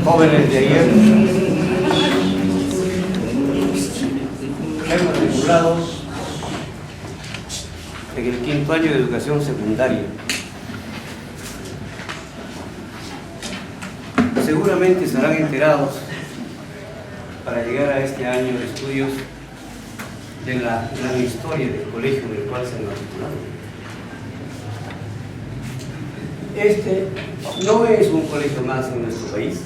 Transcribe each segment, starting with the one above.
Jóvenes de ayer, hemos matriculado en el 5º año de educación secundaria. Seguramente estarán enterados, para llegar a este año de estudios, de la gran historia del colegio en el cual se han matriculado. Este no es un colegio más en nuestro país,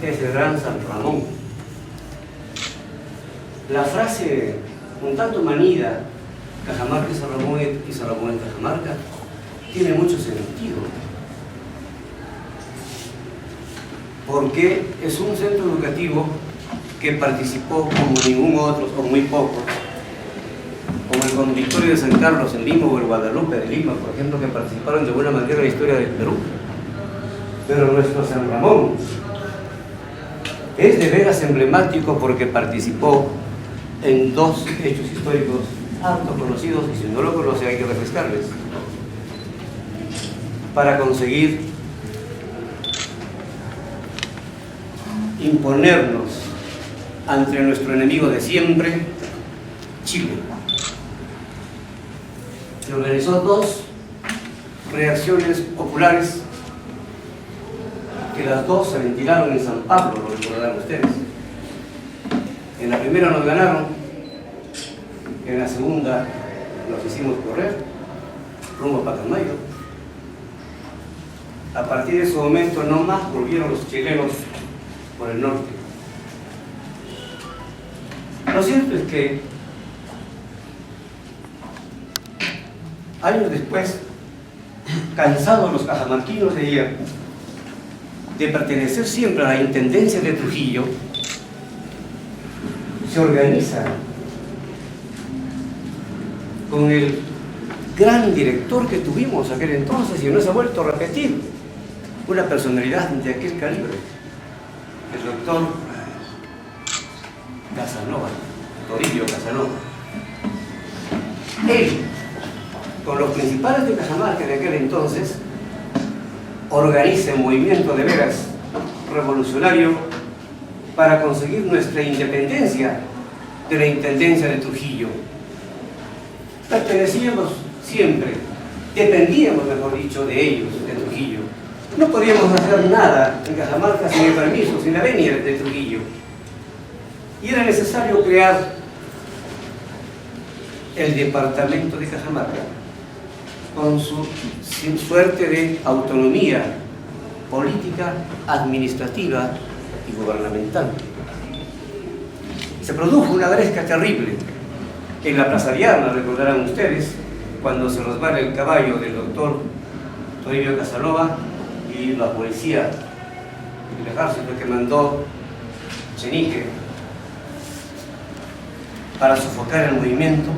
es el Gran San Ramón. La frase un tanto manida, Cajamarca es San Ramón y San Ramón es Cajamarca, tiene mucho sentido, porque es un centro educativo que participó como ningún otro, o muy pocos, como el Convictorio de San Carlos en Lima o el Guadalupe de Lima, por ejemplo, que participaron de buena manera en la historia del Perú. Pero nuestro San Ramón es de veras emblemático porque participó en dos hechos históricos harto conocidos, y si no lo conocen hay que refrescarles, para conseguir imponernos ante nuestro enemigo de siempre, Chile. Se organizó dos reacciones populares que las dos se ventilaron en San Pablo, lo recordarán ustedes. En la primera nos ganaron, en la segunda nos hicimos correr rumbo a Pacamayo. A partir de ese momento no más volvieron los chilenos por el norte. Lo cierto es que años después, cansados los cajamarquinos de ayer de pertenecer siempre a la Intendencia de Trujillo, se organiza con el gran director que tuvimos aquel entonces y no se ha vuelto a repetir, una personalidad de aquel calibre, el doctor Casanova, Toribio Casanova. Él, con los principales de Cajamarca de aquel entonces, organiza un movimiento de veras revolucionario para conseguir nuestra independencia de la Intendencia de Trujillo. Pertenecíamos siempre, dependíamos, mejor dicho, de ellos, de Trujillo. No podíamos hacer nada en Cajamarca sin el permiso, sin la venia de Trujillo. Y era necesario crear el departamento de Cajamarca con su suerte de autonomía política, administrativa y gubernamental. Se produjo una gresca terrible en la Plaza Diana, recordarán ustedes, cuando se resbala el caballo del doctor Toribio Casanova y la policía del ejército que mandó Chenique para sofocar el movimiento,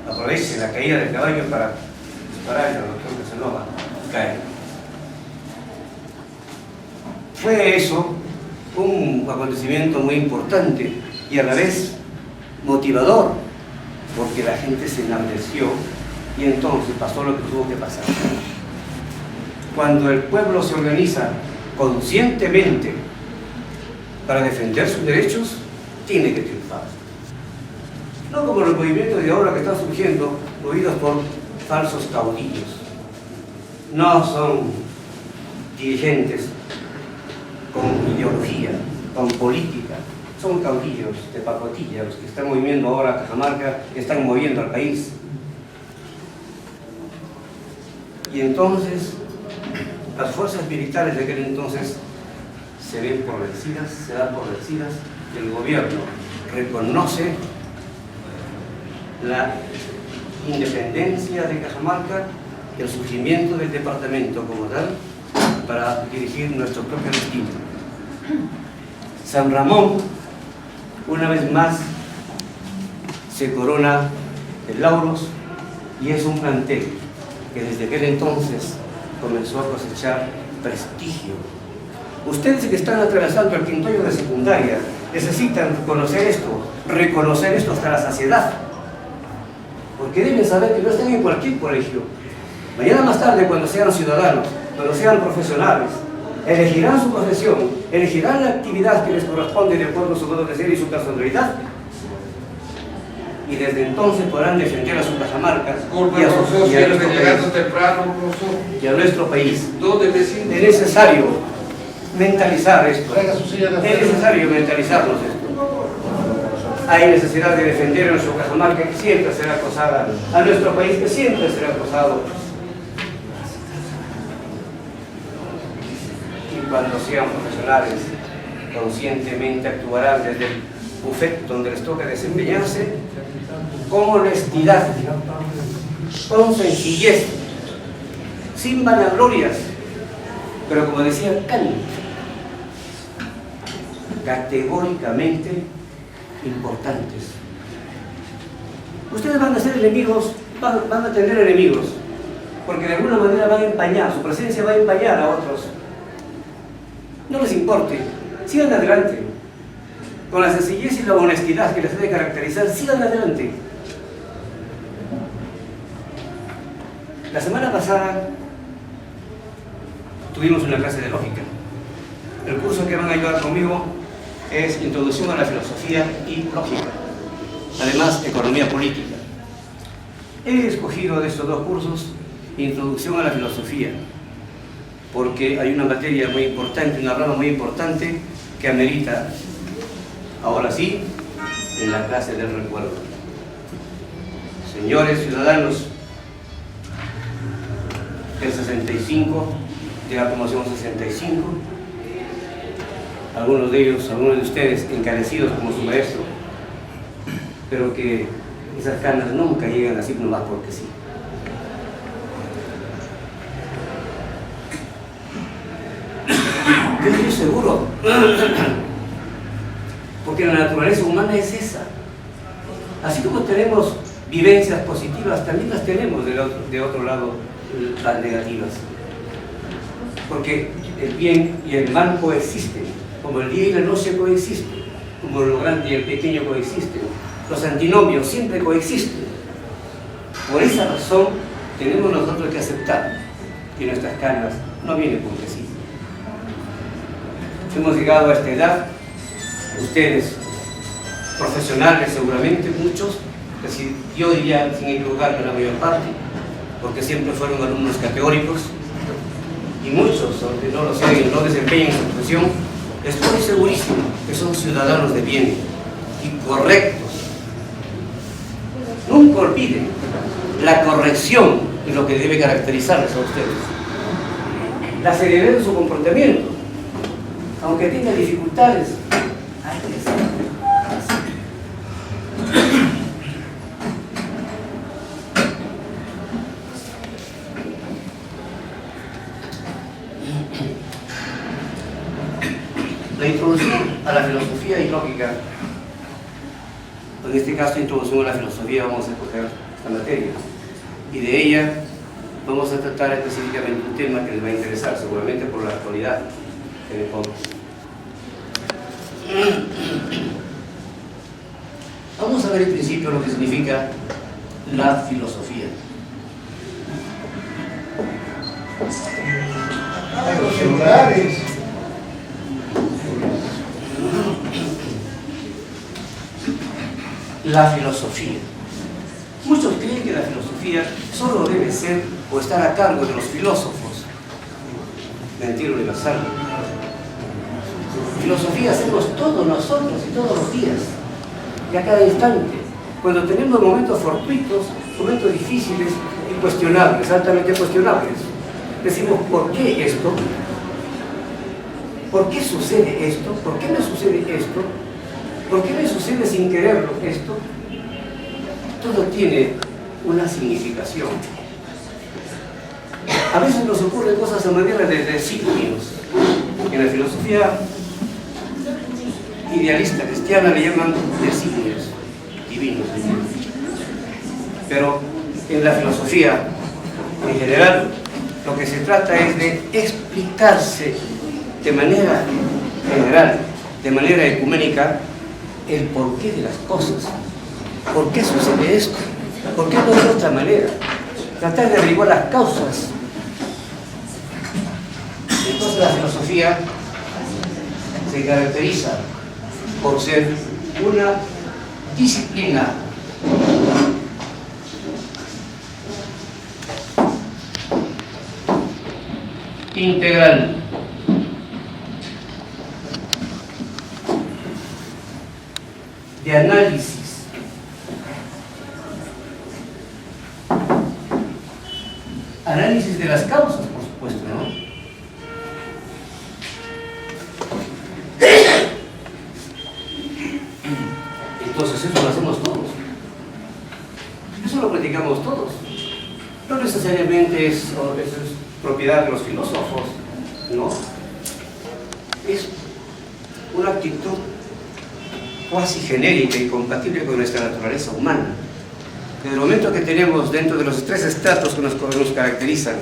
aproveche la caída del caballo para disparar al doctor Casanova y cae. Fue eso un acontecimiento muy importante y a la vez motivador, porque la gente se enardeció y entonces pasó lo que tuvo que pasar. Cuando el pueblo se organiza conscientemente para defender sus derechos, tiene que triunfar. No como los movimientos de ahora que están surgiendo, movidos por falsos caudillos. No son dirigentes con ideología, con política. Son caudillos de pacotilla los que están moviendo ahora a Cajamarca, que están moviendo al país. Y entonces, las fuerzas militares de aquel entonces se ven por vencidas, se dan por vencidas, y el gobierno reconoce la independencia de Cajamarca y el surgimiento del departamento como tal para dirigir nuestro propio destino. San Ramón, una vez más, se corona de lauros y es un plantel que desde aquel entonces comenzó a cosechar prestigio. Ustedes que están atravesando el quinto año de secundaria necesitan conocer esto, reconocer esto hasta la saciedad, porque deben saber que no están en cualquier colegio. Mañana más tarde, cuando sean ciudadanos, cuando sean profesionales, elegirán su profesión, elegirán la actividad que les corresponde de acuerdo a su modo de ser y su personalidad, y desde entonces podrán defender a su Cajamarca y a nuestro país. Es necesario mentalizar esto, es necesario mentalizarnos esto. Hay necesidad de defender a nuestro Cajamarca, que siempre será acosada, a nuestro país, que siempre será acosado. Y cuando sean profesionales, conscientemente actuarán desde el bufete donde les toca desempeñarse, con honestidad, con sencillez, sin vanaglorias, pero como decía Kant, categóricamente importantes. Ustedes van a ser enemigos, van a tener enemigos, porque de alguna manera van a empañar, su presencia va a empañar a otros. No les importe, sigan adelante. Con la sencillez y la honestidad que les debe caracterizar, sigan adelante. La semana pasada tuvimos una clase de lógica. El curso que van a llevar conmigo es Introducción a la Filosofía y Lógica, además Economía Política. He escogido de estos dos cursos Introducción a la Filosofía, porque hay una materia muy importante, una rama muy importante que amerita, ahora sí, en la clase del recuerdo. Señores ciudadanos, el 65, de la promoción 65, algunos de ellos, algunos de ustedes encarecidos como su maestro, pero que esas ganas nunca llegan así nomás porque sí. Yo estoy seguro, porque la naturaleza humana es esa. Así como tenemos vivencias positivas, también las tenemos de otro lado, las negativas. Porque el bien y el mal coexisten, como el día y la noche coexisten, como lo grande y el pequeño coexisten. Los antinomios siempre coexisten. Por esa razón tenemos nosotros que aceptar que nuestras canas no vienen porque sí. Hemos llegado a esta edad, ustedes, profesionales seguramente, muchos, que yo diría sin equivocarme la mayor parte, porque siempre fueron alumnos categóricos, y muchos, aunque no lo sean y no desempeñen su profesión, estoy segurísimo que son ciudadanos de bien y correctos. Nunca olviden la corrección de lo que debe caracterizarles a ustedes. La seriedad de su comportamiento, aunque tenga dificultades, hay que ser así. La introducción a la filosofía y lógica, en este caso introducción a la filosofía, vamos a escoger esta materia, y de ella vamos a tratar específicamente un tema que les va a interesar, seguramente por la actualidad que le pongo. Vamos a ver en principio lo que significa la filosofía. Los celulares. La filosofía. Muchos creen que la filosofía solo debe ser o estar a cargo de los filósofos. Mentira universal. Filosofía hacemos todos nosotros y todos los días, y a cada instante, cuando tenemos momentos fortuitos, momentos difíciles y cuestionables, altamente cuestionables. Decimos, ¿por qué esto? ¿Por qué sucede esto? ¿Por qué me sucede esto? ¿Por qué me sucede sin quererlo esto? Todo tiene una significación. A veces nos ocurren cosas a manera de designios. En la filosofía idealista cristiana le llaman designios divinos. Pero en la filosofía en general lo que se trata es de explicarse de manera general, de manera ecuménica, el porqué de las cosas. ¿Por qué sucede esto? ¿Por qué no de otra manera? Tratar de averiguar las causas. Entonces la filosofía se caracteriza por ser una disciplina integral, de análisis, análisis de las causas, por supuesto, ¿no? Entonces eso lo hacemos todos, eso lo practicamos todos, no necesariamente es propiedad de los filósofos, no, es una actitud cuasi genérica y compatible con nuestra naturaleza humana. Desde el momento que tenemos dentro de los tres estratos que nos caracterizan,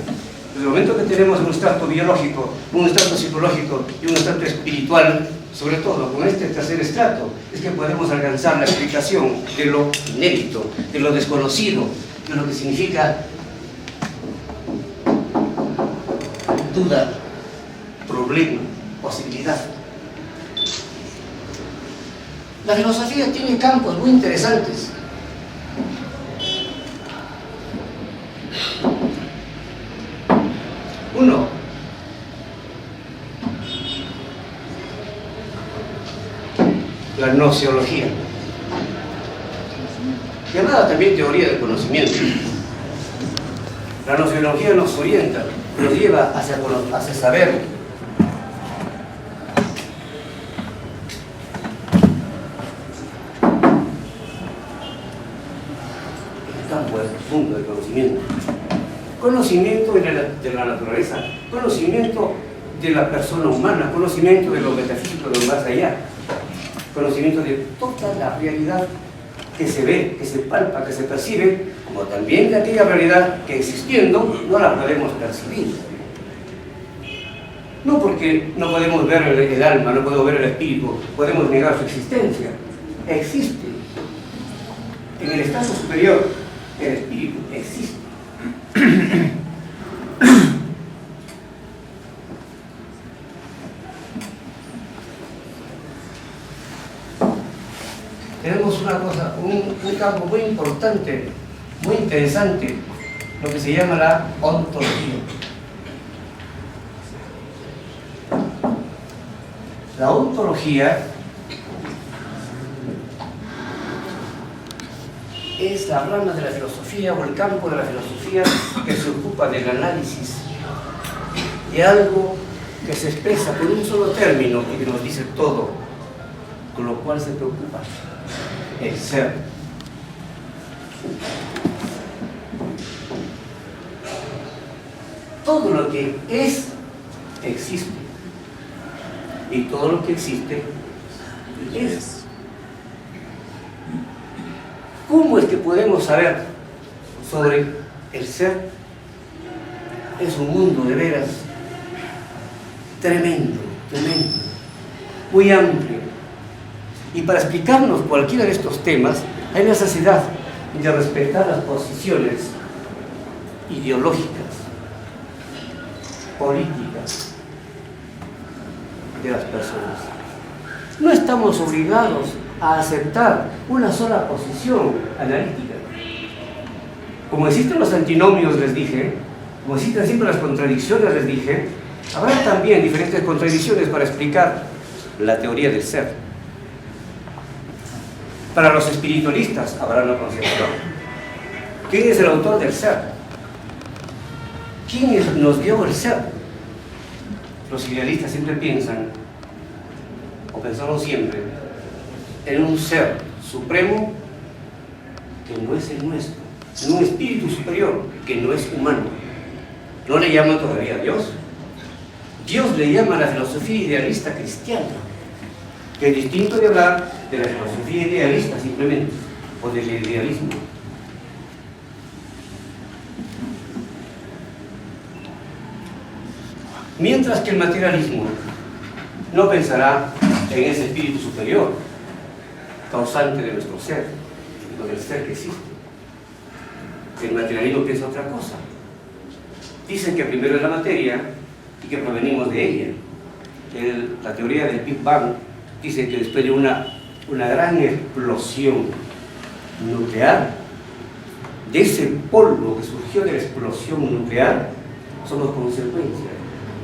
desde el momento que tenemos un estrato biológico, un estrato psicológico y un estrato espiritual, sobre todo con este tercer estrato, es que podemos alcanzar la explicación de lo inédito, de lo desconocido, de lo que significa duda, problema, posibilidad. La filosofía tiene campos muy interesantes. Uno, la gnoseología, llamada también teoría del conocimiento. La gnoseología nos orienta, nos lleva hacia saber. El campo profundo del conocimiento. Conocimiento de la naturaleza, conocimiento de la persona humana, conocimiento de lo metafísico, de lo más allá, conocimiento de toda la realidad que se ve, que se palpa, que se percibe, como también de aquella realidad que existiendo no la podemos percibir. No porque no podemos ver el alma, no podemos ver el espíritu, podemos negar su existencia. Existe. En el estado superior, el espíritu existe. Tenemos una cosa, un campo muy importante, muy interesante, lo que se llama la ontología. La ontología es la rama de la filosofía o el campo de la filosofía que se ocupa del análisis de algo que se expresa con un solo término y que nos dice todo, con lo cual se preocupa el ser. Todo lo que es, existe. Y todo lo que existe, es. ¿Cómo es que podemos saber sobre el ser? Es un mundo de veras tremendo, tremendo, muy amplio. Y para explicarnos cualquiera de estos temas, hay necesidad de respetar las posiciones ideológicas, políticas de las personas. No estamos obligados a aceptar una sola posición analítica. Como existen los antinomios, les dije, como existen siempre las contradicciones, les dije, habrá también diferentes contradicciones para explicar la teoría del ser. Para los espiritualistas habrá una concepción. ¿Quién es el autor del ser? ¿Quién nos dio el ser? Los idealistas siempre piensan pensamos siempre, en un ser supremo que no es el nuestro, en un espíritu superior que no es humano. No le llaman todavía a Dios. Dios le llama a la filosofía idealista cristiana, que es distinto de hablar de la filosofía idealista simplemente, o del idealismo. Mientras que el materialismo no pensará en ese espíritu superior, causante de nuestro ser, o del ser que existe. El materialismo piensa otra cosa. Dicen que primero es la materia y que provenimos de ella. La teoría del Big Bang dice que después de una gran explosión nuclear, de ese polvo que surgió de la explosión nuclear, somos consecuencias.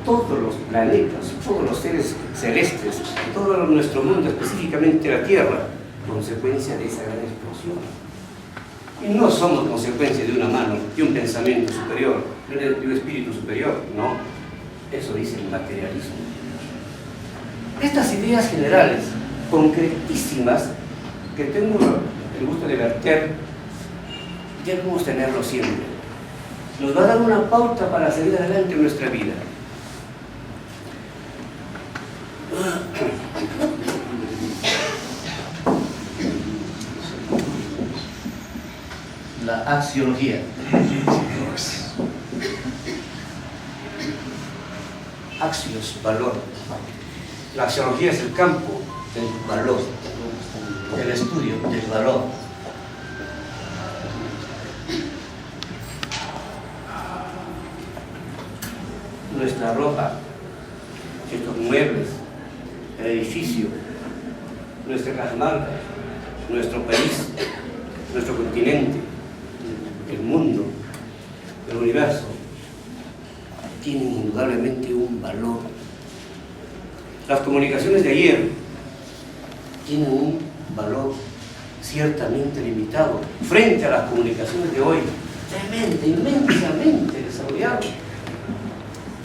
Todos los planetas, todos los seres celestes, todo nuestro mundo, específicamente la Tierra, consecuencia de esa gran explosión. Y no somos consecuencia de una mano, de un pensamiento superior, de un espíritu superior, no. Eso dice el materialismo. Estas ideas generales, concretísimas, que tengo el gusto de verter, debemos tenerlo siempre. Nos va a dar una pauta para seguir adelante en nuestra vida. La axiología. Axios, valor. La axiología es el campo del valor, del estudio del valor. Nuestra ropa, estos muebles, el edificio, nuestras marcas, nuestro país, nuestro continente, el mundo, el universo, tienen indudablemente un valor. Las comunicaciones de ayer tienen un valor ciertamente limitado frente a las comunicaciones de hoy, inmensamente desarrollado.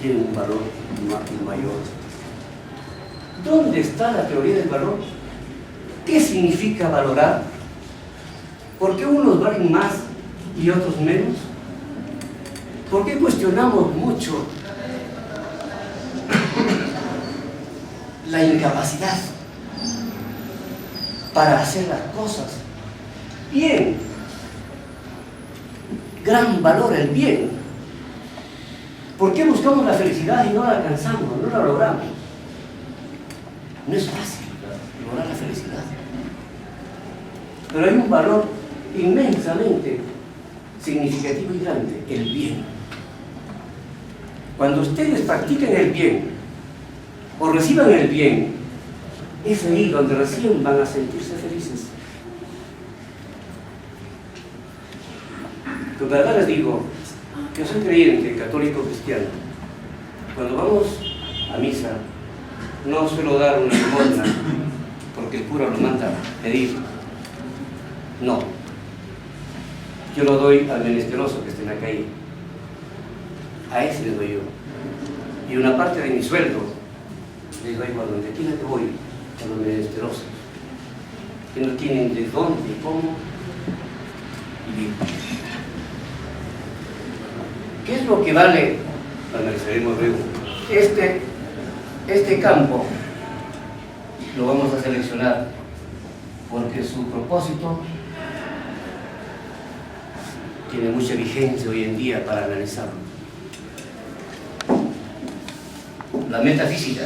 Tienen un valor mayor. ¿Dónde está la teoría del valor? ¿Qué significa valorar? ¿Por qué unos valen más y otros menos? ¿Por qué cuestionamos mucho la incapacidad para hacer las cosas bien? Gran valor el bien. ¿Por qué buscamos la felicidad y no la alcanzamos, no la logramos? No es fácil lograr la felicidad. Pero hay un valor inmensamente significativo y grande, el bien. Cuando ustedes practiquen el bien o reciban el bien, es ahí donde recién van a sentirse felices. Con verdad les digo, yo soy creyente, católico cristiano. Cuando vamos a misa, no suelo dar una limosna porque el cura lo manda a pedir. No. Yo lo doy al menesteroso que esté en la calle. A ese le doy yo. Y una parte de mi sueldo les doy cuando donde quiera que voy, a los menesterosos, que no tienen de dónde, cómo y bien. ¿Qué es lo que vale? Analizaremos luego. Este campo lo vamos a seleccionar porque su propósito tiene mucha vigencia hoy en día para analizarlo. La metafísica.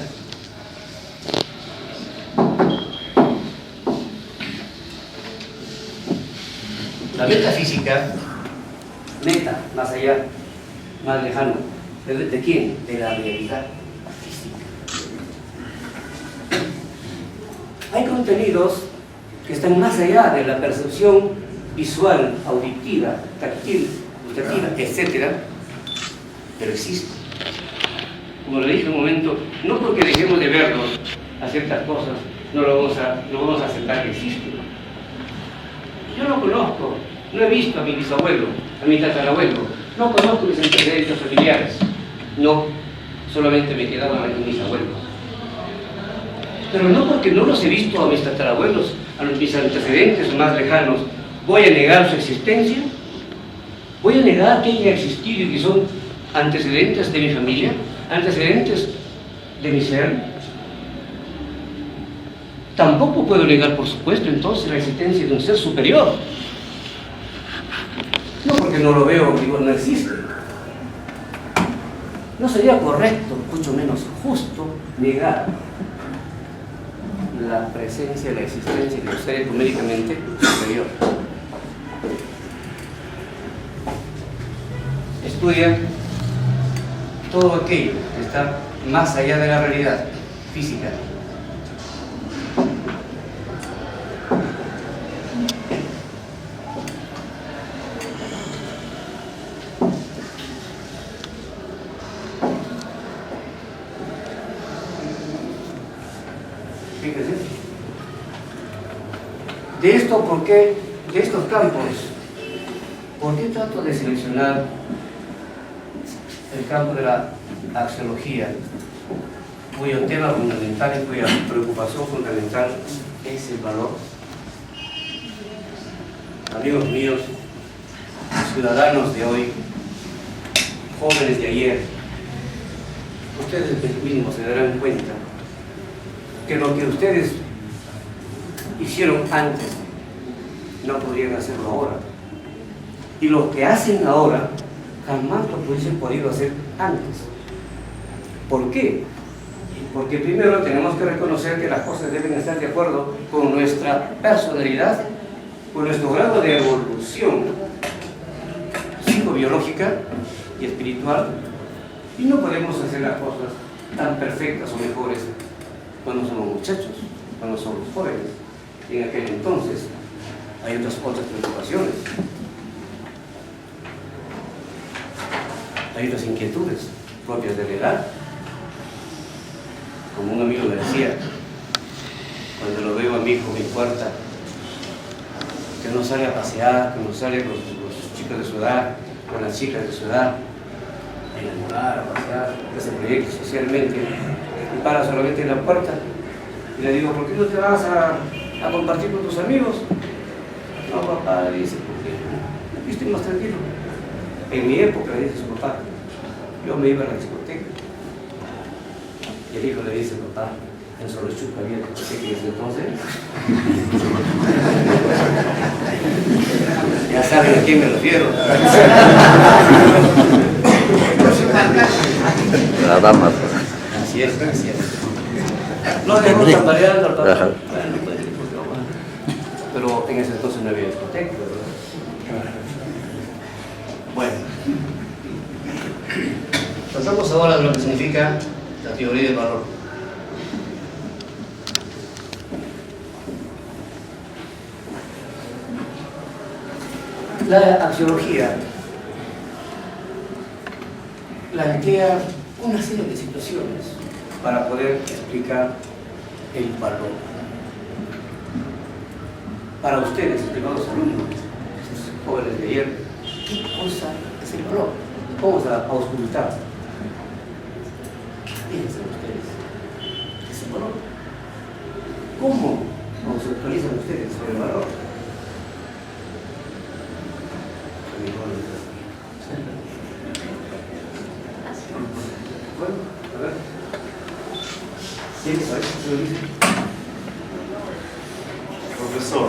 La metafísica, meta, más allá, más lejano. ¿De quién? De la realidad física. Hay contenidos que están más allá de la percepción visual, auditiva, táctil, gustativa, etc. Pero existen. Como le dije un momento, no porque dejemos de verlos a ciertas cosas, no vamos a aceptar que existen. Yo no conozco, no he visto a mi bisabuelo, a mi tatarabuelo, no conozco mis antecedentes familiares, no, solamente me quedaba con mis abuelos. Pero no porque no los he visto a mis tatarabuelos, a mis antecedentes más lejanos, ¿voy a negar su existencia? ¿Voy a negar que haya existido y que son antecedentes de mi familia? ¿Antecedentes de mi ser? Tampoco puedo negar, por supuesto, entonces la existencia de un ser superior. No porque no lo veo, digo, no existe. No sería correcto, mucho menos justo, negar la presencia, la existencia de un ser numéricamente superior. Estudia todo aquello que está más allá de la realidad física. Fíjense. De esto, ¿por qué? De estos campos, ¿por qué trato de seleccionar el campo de la axiología, cuyo tema fundamental y cuya preocupación fundamental es el valor? Amigos míos, ciudadanos de hoy, jóvenes de ayer, ustedes mismos se darán cuenta que lo que ustedes hicieron antes no podrían hacerlo ahora, y lo que hacen ahora jamás lo hubiesen podido hacer antes. ¿Por qué? Porque primero tenemos que reconocer que las cosas deben estar de acuerdo con nuestra personalidad, con nuestro grado de evolución psicobiológica y espiritual, y no podemos hacer las cosas tan perfectas o mejores cuando somos muchachos, cuando somos jóvenes. Y en aquel entonces hay otras preocupaciones, hay otras inquietudes propias de la edad. Como un amigo me decía, cuando lo veo a mi hijo en cuarta, que no sale a pasear, que no sale con los chicos de su edad, con las chicas de su edad, a enamorar, a pasear, que se proyecte socialmente, y para solamente en la puerta, y le digo, ¿por qué no te vas a compartir con tus amigos? No, papá, le dice, porque yo estoy más tranquilo. En mi época, le dice su papá, yo me iba a la discoteca. Y el hijo le dice, papá, en Solochuca había discoteca y desde entonces. Ya saben a quién me refiero. La dama. Así es, así es. No dejó tambaleando al papá. Bueno, pues, pero en ese entonces no había discoteca, ¿verdad? Bueno. Pasamos ahora de lo que significa la teoría del valor. La axiología plantea una serie de situaciones para poder explicar el valor. Para ustedes, estimados alumnos, esos jóvenes de ayer, ¿qué cosa es el valor? Vamos a auscultar. ¿Qué piensan ustedes? ¿Qué es el valor? ¿Cómo conceptualizan ustedes sobre el valor? Bueno, a ver. ¿Sí? ¿Sabes qué lo dice? Profesor,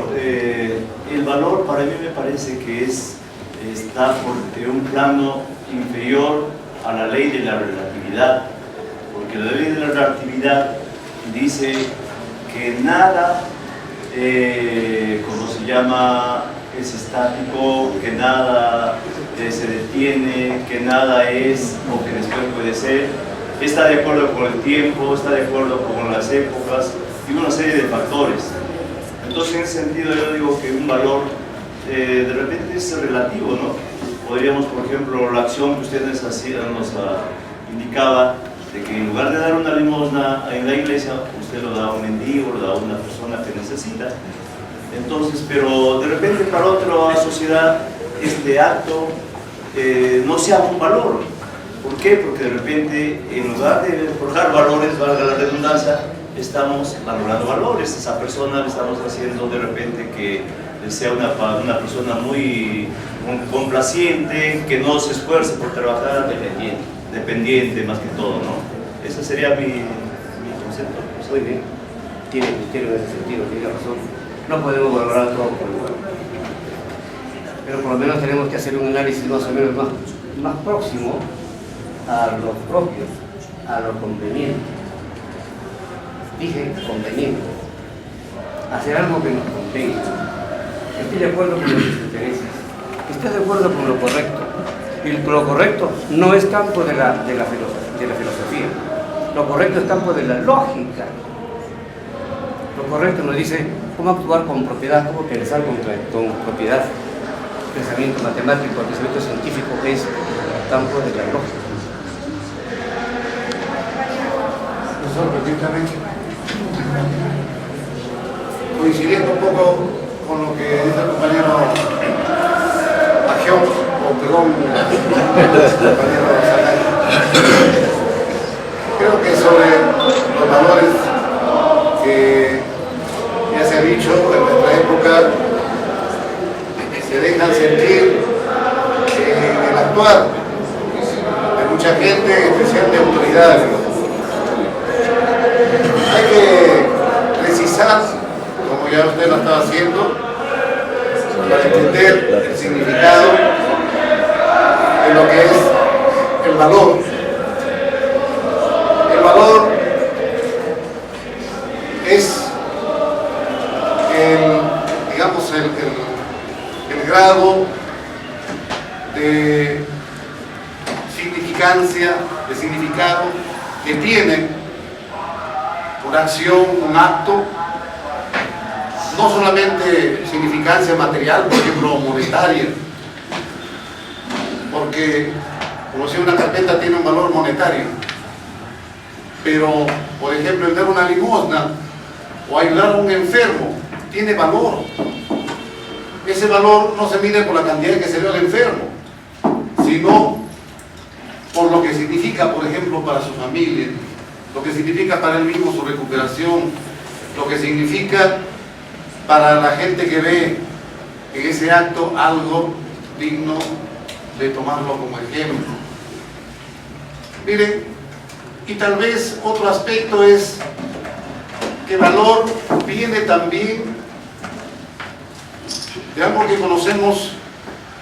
el valor para mí me parece que está por un plano inferior a la ley de la relatividad, porque la ley de la relatividad dice que nada, como se llama, es estático, que nada se detiene, que nada es o que después puede ser, está de acuerdo con el tiempo, está de acuerdo con las épocas y una serie de factores. Entonces, en ese sentido, yo digo que un valor de repente es relativo, ¿no? Podríamos, por ejemplo, la acción que usted nos indicaba, de que en lugar de dar una limosna en la iglesia, usted lo da a un mendigo, lo da a una persona que necesita. Entonces, pero de repente para otra sociedad, este acto no sea un valor. ¿Por qué? Porque de repente, en lugar de forjar valores, valga la redundancia, estamos valorando valores. Esa persona le estamos haciendo de repente que sea una persona muy complaciente, que no se esfuerce por trabajar, dependiente más que todo, ¿no? Ese sería mi concepto. Muy bien, tiene en ese sentido, tiene razón. No podemos valorar todo por igual, pero por lo menos tenemos que hacer un análisis más o menos más próximo a lo propio, a lo conveniente. Dije conveniente, hacer algo que nos convenga, que esté de acuerdo con nuestros intereses, que esté de acuerdo con lo correcto. Y lo correcto no es campo de la filosofía, lo correcto es campo de la lógica. Lo correcto nos dice cómo actuar con propiedad, cómo pensar con propiedad. El pensamiento matemático, el pensamiento científico es campo de la lógica. Coincidiendo un poco con lo que dice el compañero Agión, o perdón, el compañero Salay, creo que sobre los valores que ya se ha dicho en nuestra época se dejan sentir en el actuar de mucha gente, en especial de autoridades. Hay que precisar, como ya usted lo estaba haciendo, para entender el significado de lo que es el valor. El valor es digamos, el grado de significancia, de significado que tiene una acción, un acto, no solamente significancia material, por ejemplo, monetaria, porque, como si una carpeta tiene un valor monetario, pero, por ejemplo, el dar una limosna o ayudar a un enfermo tiene valor. Ese valor no se mide por la cantidad que se dio al enfermo, sino por lo que significa, por ejemplo, para su familia, lo que significa para él mismo su recuperación, lo que significa para la gente que ve en ese acto algo digno de tomarlo como ejemplo. Miren, y tal vez otro aspecto es que valor viene también de algo que conocemos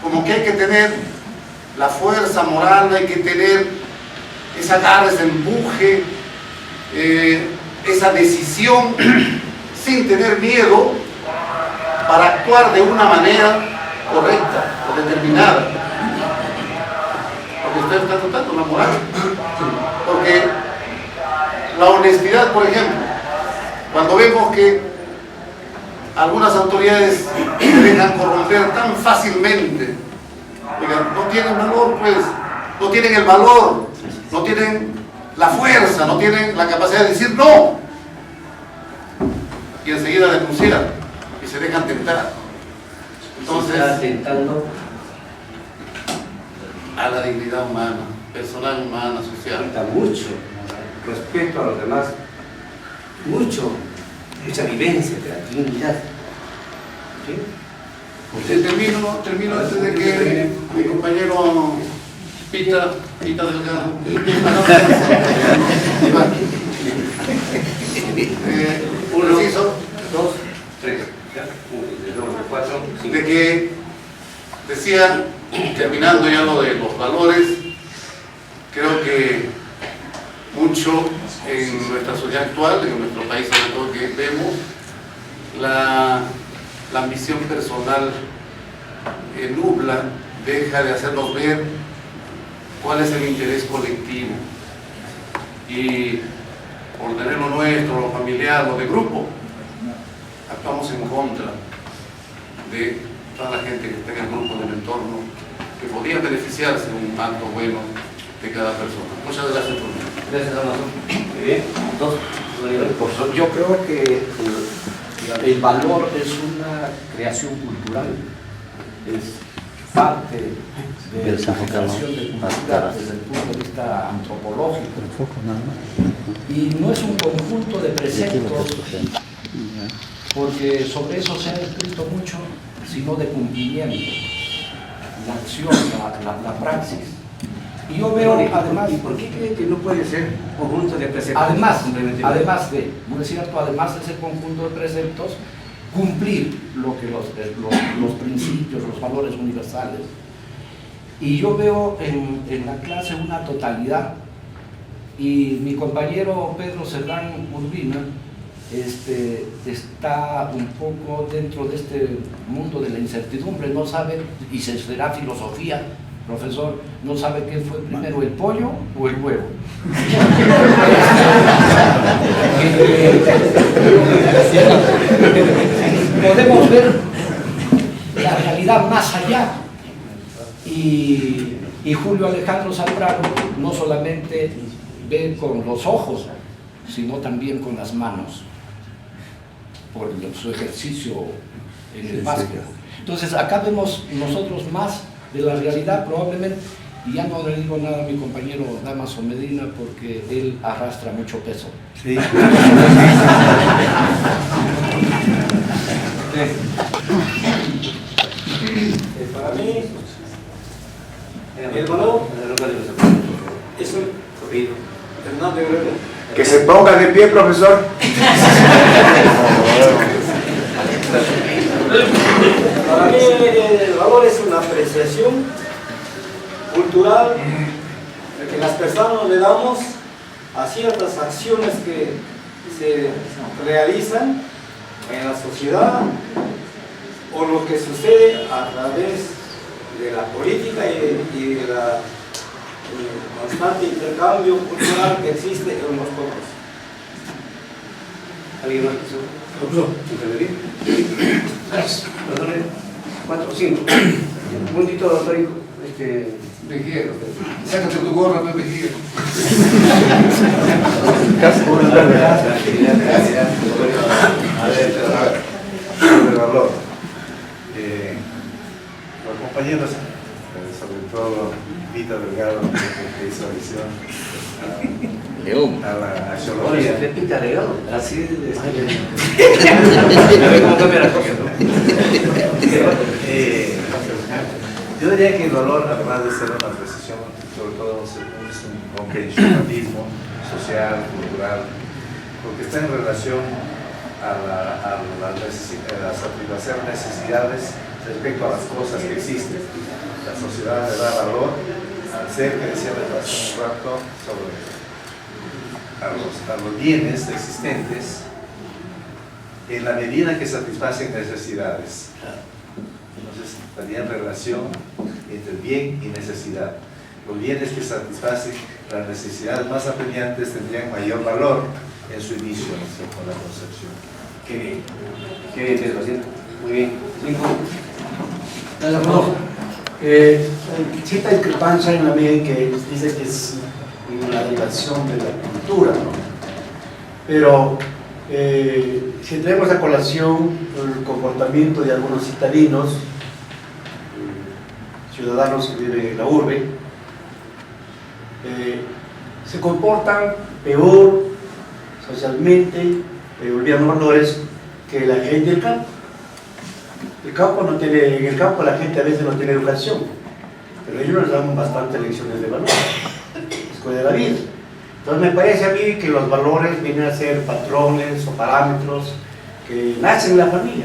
como que hay que tener la fuerza moral, hay que tener esa garra, ese empuje, esa decisión sin tener miedo para actuar de una manera correcta o determinada. Porque usted está tratando la moral. Porque la honestidad, por ejemplo, cuando vemos que algunas autoridades se dejan corromper tan fácilmente, digan, no tienen valor, pues, no tienen el valor, no tienen la fuerza, no tienen la capacidad de decir no, y enseguida denunciar y se dejan tentar. Entonces, se está tentando a la dignidad humana, personal, humana, social. falta mucho respeto a los demás, mucha vivencia, creatividad. ¿Sí? Termino antes de que mi compañero Pita Delgado. Uno, Preciso, 2, 3, 4, 5. de que decía, terminando ya lo de los valores, creo que mucho en nuestra sociedad actual, en nuestro país sobre todo, que vemos la ambición personal nubla, deja de hacernos ver cuál es el interés colectivo, y por tener lo nuestro, lo familiar, lo de grupo, actuamos en contra de toda la gente que está en el grupo, del entorno, que podría beneficiarse de un acto bueno de cada persona. Muchas gracias por mí. Gracias, Amazon. Muy bien. 2. Pues yo creo que el valor es una creación cultural, es parte de la generación de cultura desde el punto de vista antropológico. Y no es un conjunto de preceptos, porque sobre eso se ha escrito mucho, sino de cumplimiento, la acción, la praxis. Y yo veo, además... ¿Y por qué creen que no puede ser conjunto de preceptos? Además de, ¿no es cierto? Además de ese conjunto de preceptos, cumplir lo que los principios, los valores universales. Y yo veo en la clase una totalidad, y mi compañero Pedro Cerdán Urbina está un poco dentro de este mundo de la incertidumbre, no sabe, y se será filosofía, profesor, no sabe qué fue primero, el pollo o el huevo. Podemos ver la realidad más allá, y Julio Alejandro Zambrano no solamente ve con los ojos, sino también con las manos, por su ejercicio en el básquet. Entonces acá vemos nosotros más de la realidad probablemente, y ya no le digo nada a mi compañero Damaso Medina porque él arrastra mucho peso. Sí. Para mí, el valor es un... Fernando Guerrero. Que se ponga de pie, profesor. Para mí el valor es una apreciación cultural que las personas le damos a ciertas acciones que se realizan en la sociedad o lo que sucede a través de la política y de la constante intercambio cultural que existe en los pueblos. ¿Alguien más? Perdone, 4 o 5. Un momentito, doctor. Mejía, sácate tu gorra, no Mejía. A ver, sobre valor. Los compañeros, sobre todo Vita Delgado, que hizo alusión a la axiología. Oye, Pita Delgado, así de... A ver cómo cambia la cosa, ¿no? Yo diría que el valor, además de ser una precisión, sobre todo es un comprensionismo social, cultural, porque está en relación a satisfacer necesidades respecto a las cosas que existen. La sociedad le da valor al ser que decía hace un rato sobre a los bienes existentes en la medida que satisfacen necesidades. Entonces, estaría en relación entre bien y necesidad. Los bienes que satisfacen las necesidades más apremiantes tendrían mayor valor en su inicio, con la concepción. Qué bien. Qué bien, Pedro, ¿cierto? Muy bien. 5. Cierta discrepancia en la medida en que dice que es una derivación de la cultura, ¿no? Pero si traemos a colación el comportamiento de algunos citadinos, ciudadanos que viven en la urbe, se comportan peor socialmente, olvidando valores, que la gente del campo. En el campo la gente a veces no tiene educación, pero ellos nos dan bastantes lecciones de valor, escuela de la vida. Entonces me parece a mí que los valores vienen a ser patrones o parámetros que nacen en la familia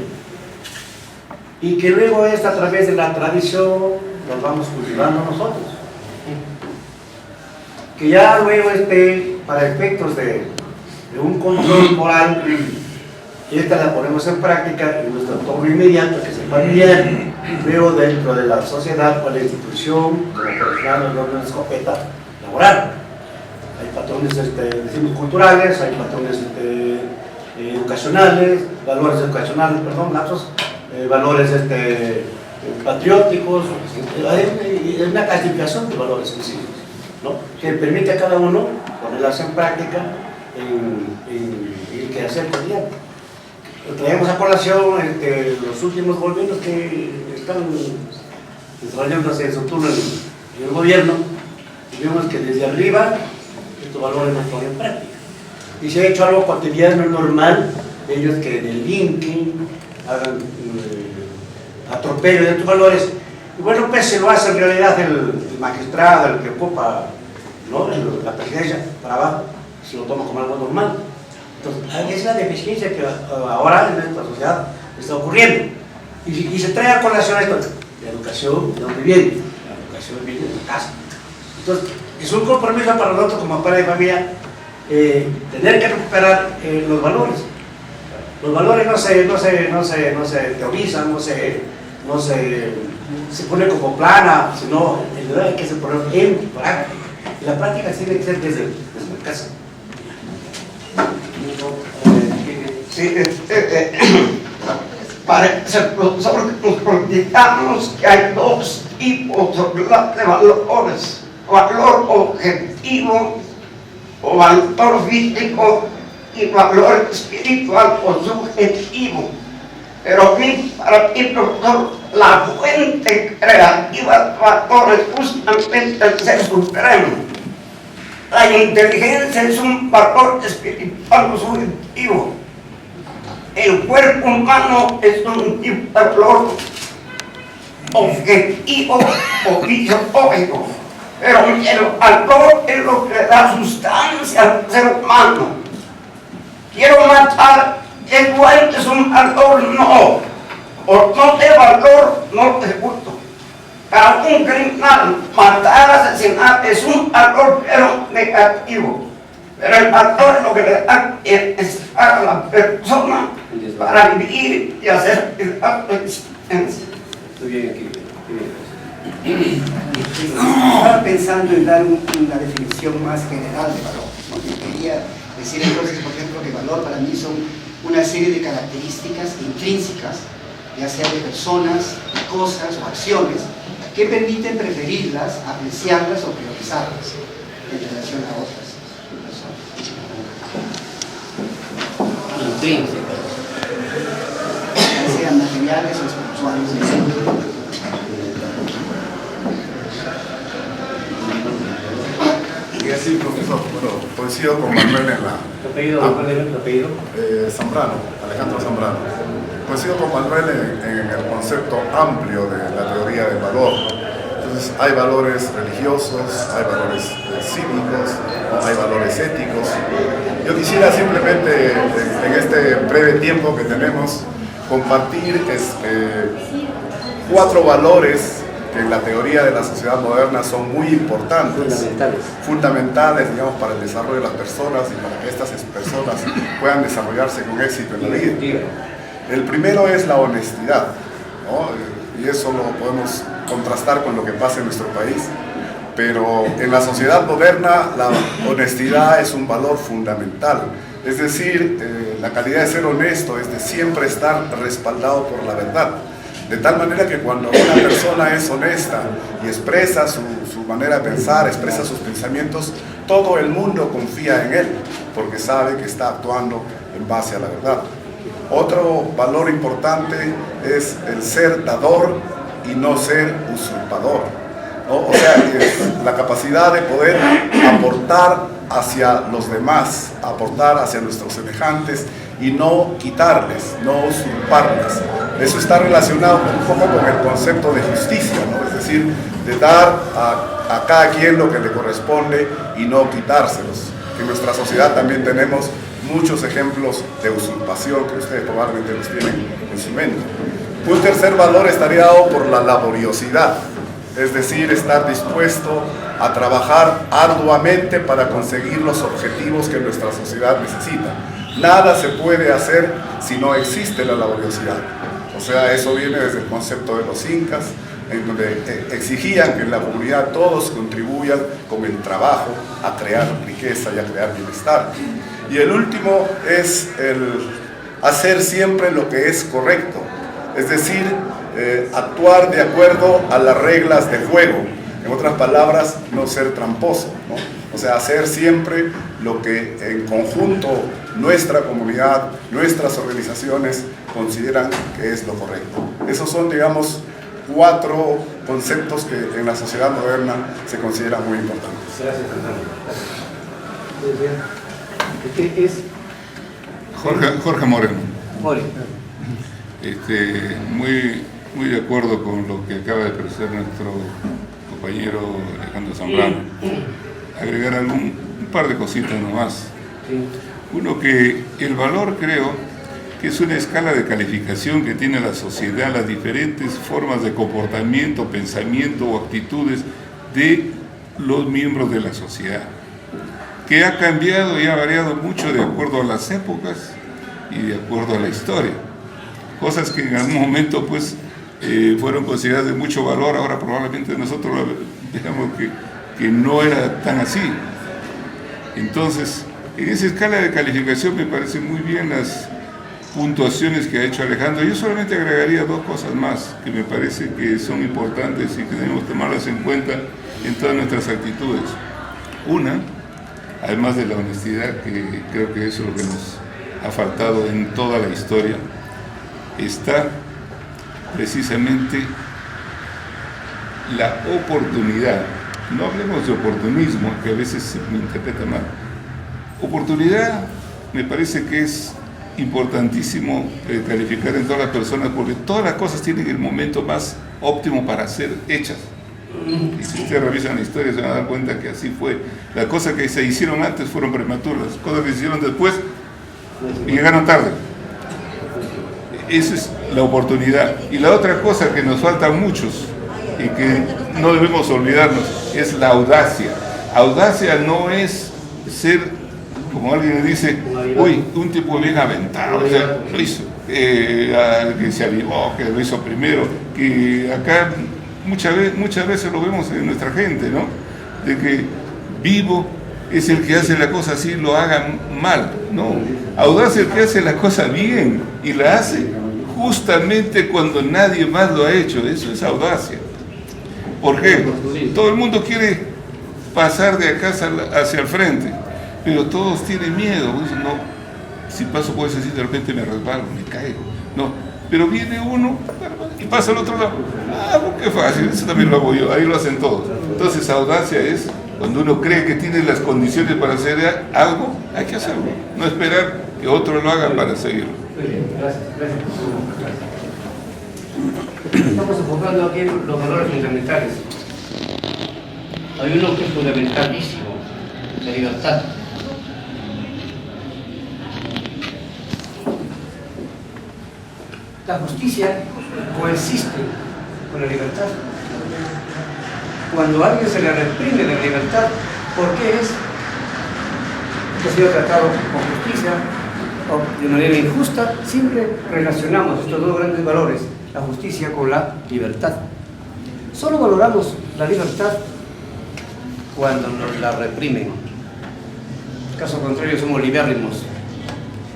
y que luego es a través de la tradición los vamos cultivando nosotros. Que ya luego para efectos de un control moral, y esta la ponemos en práctica en nuestro entorno inmediato, que es el familiar, luego dentro de la sociedad o la institución, como por ejemplo una escopeta laboral. Hay patrones decimos, culturales, hay patrones educacionales, valores educacionales, perdón, lapsos, valores patrióticos, hay una clasificación de valores sencillos, ¿no? Que permite a cada uno ponerlas en práctica en el quehacer cotidiano. Traemos a colación los últimos gobiernos que están desarrollándose en su turno en el gobierno, y vemos que desde arriba estos valores no ponen en práctica. Y se ha hecho algo cotidiano, normal, ellos que en el LinkedIn hagan atropello de estos valores. Y bueno, pues se lo hace en realidad el magistrado, el que ocupa, ¿no?, la presidencia para abajo, se lo toma como algo normal. Entonces, es la deficiencia que ahora en nuestra sociedad está ocurriendo. Y se trae a colación esto: la educación, ¿de dónde viene? La educación viene de la casa. Entonces, es un compromiso para nosotros como padres de familia tener que recuperar los valores. Los valores no se teorizan, no se pone como plana, sino en realidad hay que se poner en práctica. Y la práctica tiene que ser desde la casa. Sí, nosotros olvidamos que hay dos tipos de valores: valor objetivo o valor físico y valor espiritual o subjetivo. Pero para mí, profesor, la fuente creativa de valores es justamente el ser supremo. La inteligencia es un valor espiritual o subjetivo. El cuerpo humano es un tipo de valor objetivo o fisiológico. Pero el valor es lo que le da sustancia al ser humano. Quiero matar, ¿es bueno que es un valor? No. Por no tener valor, no te gusto. Para un criminal, matar, asesinar es un valor, pero negativo. Pero el valor es lo que le da a la persona para vivir y hacer la existencia. Estoy bien aquí. Estaba pensando en dar una definición más general de valor, ¿no? Yo quería decir entonces, por ejemplo, que valor para mí son una serie de características intrínsecas, ya sea de personas, de cosas o acciones, que permiten preferirlas, apreciarlas o priorizarlas en relación a otras personas. Intrínsecas, ya sean materiales o espirituales. Y así, profesor, bueno, coincido con Manuel en la... ¿Tu apellido? ¿Tu apellido? Zambrano, Alejandro Zambrano. Coincido con Manuel en el concepto amplio de la teoría del valor. Entonces, hay valores religiosos, hay valores cívicos, hay valores éticos. Yo quisiera simplemente, en este breve tiempo que tenemos, compartir 4 valores que en la teoría de la sociedad moderna son muy importantes, fundamentales, digamos, para el desarrollo de las personas y para que estas personas puedan desarrollarse con éxito en la vida. El primero es la honestidad, ¿no? Y eso lo podemos contrastar con lo que pasa en nuestro país, pero en la sociedad moderna la honestidad es un valor fundamental. Es decir, la calidad de ser honesto es de siempre estar respaldado por la verdad. De tal manera que cuando una persona es honesta y expresa su manera de pensar, expresa sus pensamientos, todo el mundo confía en él, porque sabe que está actuando en base a la verdad. Otro valor importante es el ser dador y no ser usurpador, ¿no? O sea, la capacidad de poder aportar hacia los demás, aportar hacia nuestros semejantes y no quitarles, no usurparles. Eso está relacionado un poco con el concepto de justicia, ¿no? Es decir, de dar a cada quien lo que le corresponde y no quitárselos. En nuestra sociedad también tenemos muchos ejemplos de usurpación que ustedes probablemente los tienen en su mente. Un tercer valor estaría dado por la laboriosidad, es decir, estar dispuesto a trabajar arduamente para conseguir los objetivos que nuestra sociedad necesita. Nada se puede hacer si no existe la laboriosidad. O sea, eso viene desde el concepto de los incas, en donde exigían que en la comunidad todos contribuyan con el trabajo a crear riqueza y a crear bienestar. Y el último es el hacer siempre lo que es correcto, es decir, actuar de acuerdo a las reglas de juego. En otras palabras, no ser tramposo, ¿no? O sea, hacer siempre lo que en conjunto nuestra comunidad, nuestras organizaciones consideran que es lo correcto. Esos son, digamos, 4 conceptos que en la sociedad moderna se consideran muy importantes. Gracias, Fernando. ¿Qué es? Jorge Moreno. Moreno. Muy de acuerdo con lo que acaba de expresar nuestro compañero Alejandro Zambrano. Agregar un par de cositas nomás. Sí. Uno, que el valor, creo que es una escala de calificación que tiene la sociedad, las diferentes formas de comportamiento, pensamiento o actitudes de los miembros de la sociedad, que ha cambiado y ha variado mucho de acuerdo a las épocas y de acuerdo a la historia. Cosas que en algún momento pues fueron consideradas de mucho valor, ahora probablemente nosotros digamos que no era tan así. Entonces, en esa escala de calificación me parecen muy bien las puntuaciones que ha hecho Alejandro. Yo solamente agregaría dos cosas más que me parece que son importantes y que debemos tomarlas en cuenta en todas nuestras actitudes. Una, además de la honestidad, que creo que eso es lo que nos ha faltado en toda la historia, está precisamente la oportunidad. No hablemos de oportunismo, que a veces se me interpreta mal. Oportunidad me parece que es importantísimo calificar en todas las personas, porque todas las cosas tienen el momento más óptimo para ser hechas. Y si ustedes revisan la historia se van a dar cuenta que así fue. Las cosas que se hicieron antes fueron prematuras, las cosas que se hicieron después llegaron tarde. Esa es la oportunidad. Y la otra cosa que nos falta a muchos y que no debemos olvidarnos es la audacia. Audacia no es ser, como alguien dice, uy, un tipo bien aventado, o sea, lo hizo, que se avivó, que lo hizo primero, que acá muchas veces lo vemos en nuestra gente, ¿no? De que vivo es el que hace la cosa así, lo haga mal, no. Audacia es el que hace la cosa bien y la hace justamente cuando nadie más lo ha hecho. Eso es audacia. ¿Por qué? Todo el mundo quiere pasar de acá hacia el frente, pero todos tienen miedo. No, si paso puede decir de repente me resbalo, me caigo. No, pero viene uno y pasa al otro lado. Ah, qué fácil, eso también lo hago yo, ahí lo hacen todos. Entonces audacia es cuando uno cree que tiene las condiciones para hacer algo, hay que hacerlo, no esperar que otro lo haga para seguirlo. Muy bien, gracias. Estamos enfocando aquí en los valores fundamentales. Hay uno que es fundamentalísimo, la libertad. La justicia coexiste con la libertad. Cuando a alguien se le reprime la libertad, ¿por qué es que ha sido tratado con justicia o de manera injusta? Siempre relacionamos estos dos grandes valores, la justicia con la libertad. Solo valoramos la libertad cuando nos la reprimen. Caso contrario, somos libérrimos.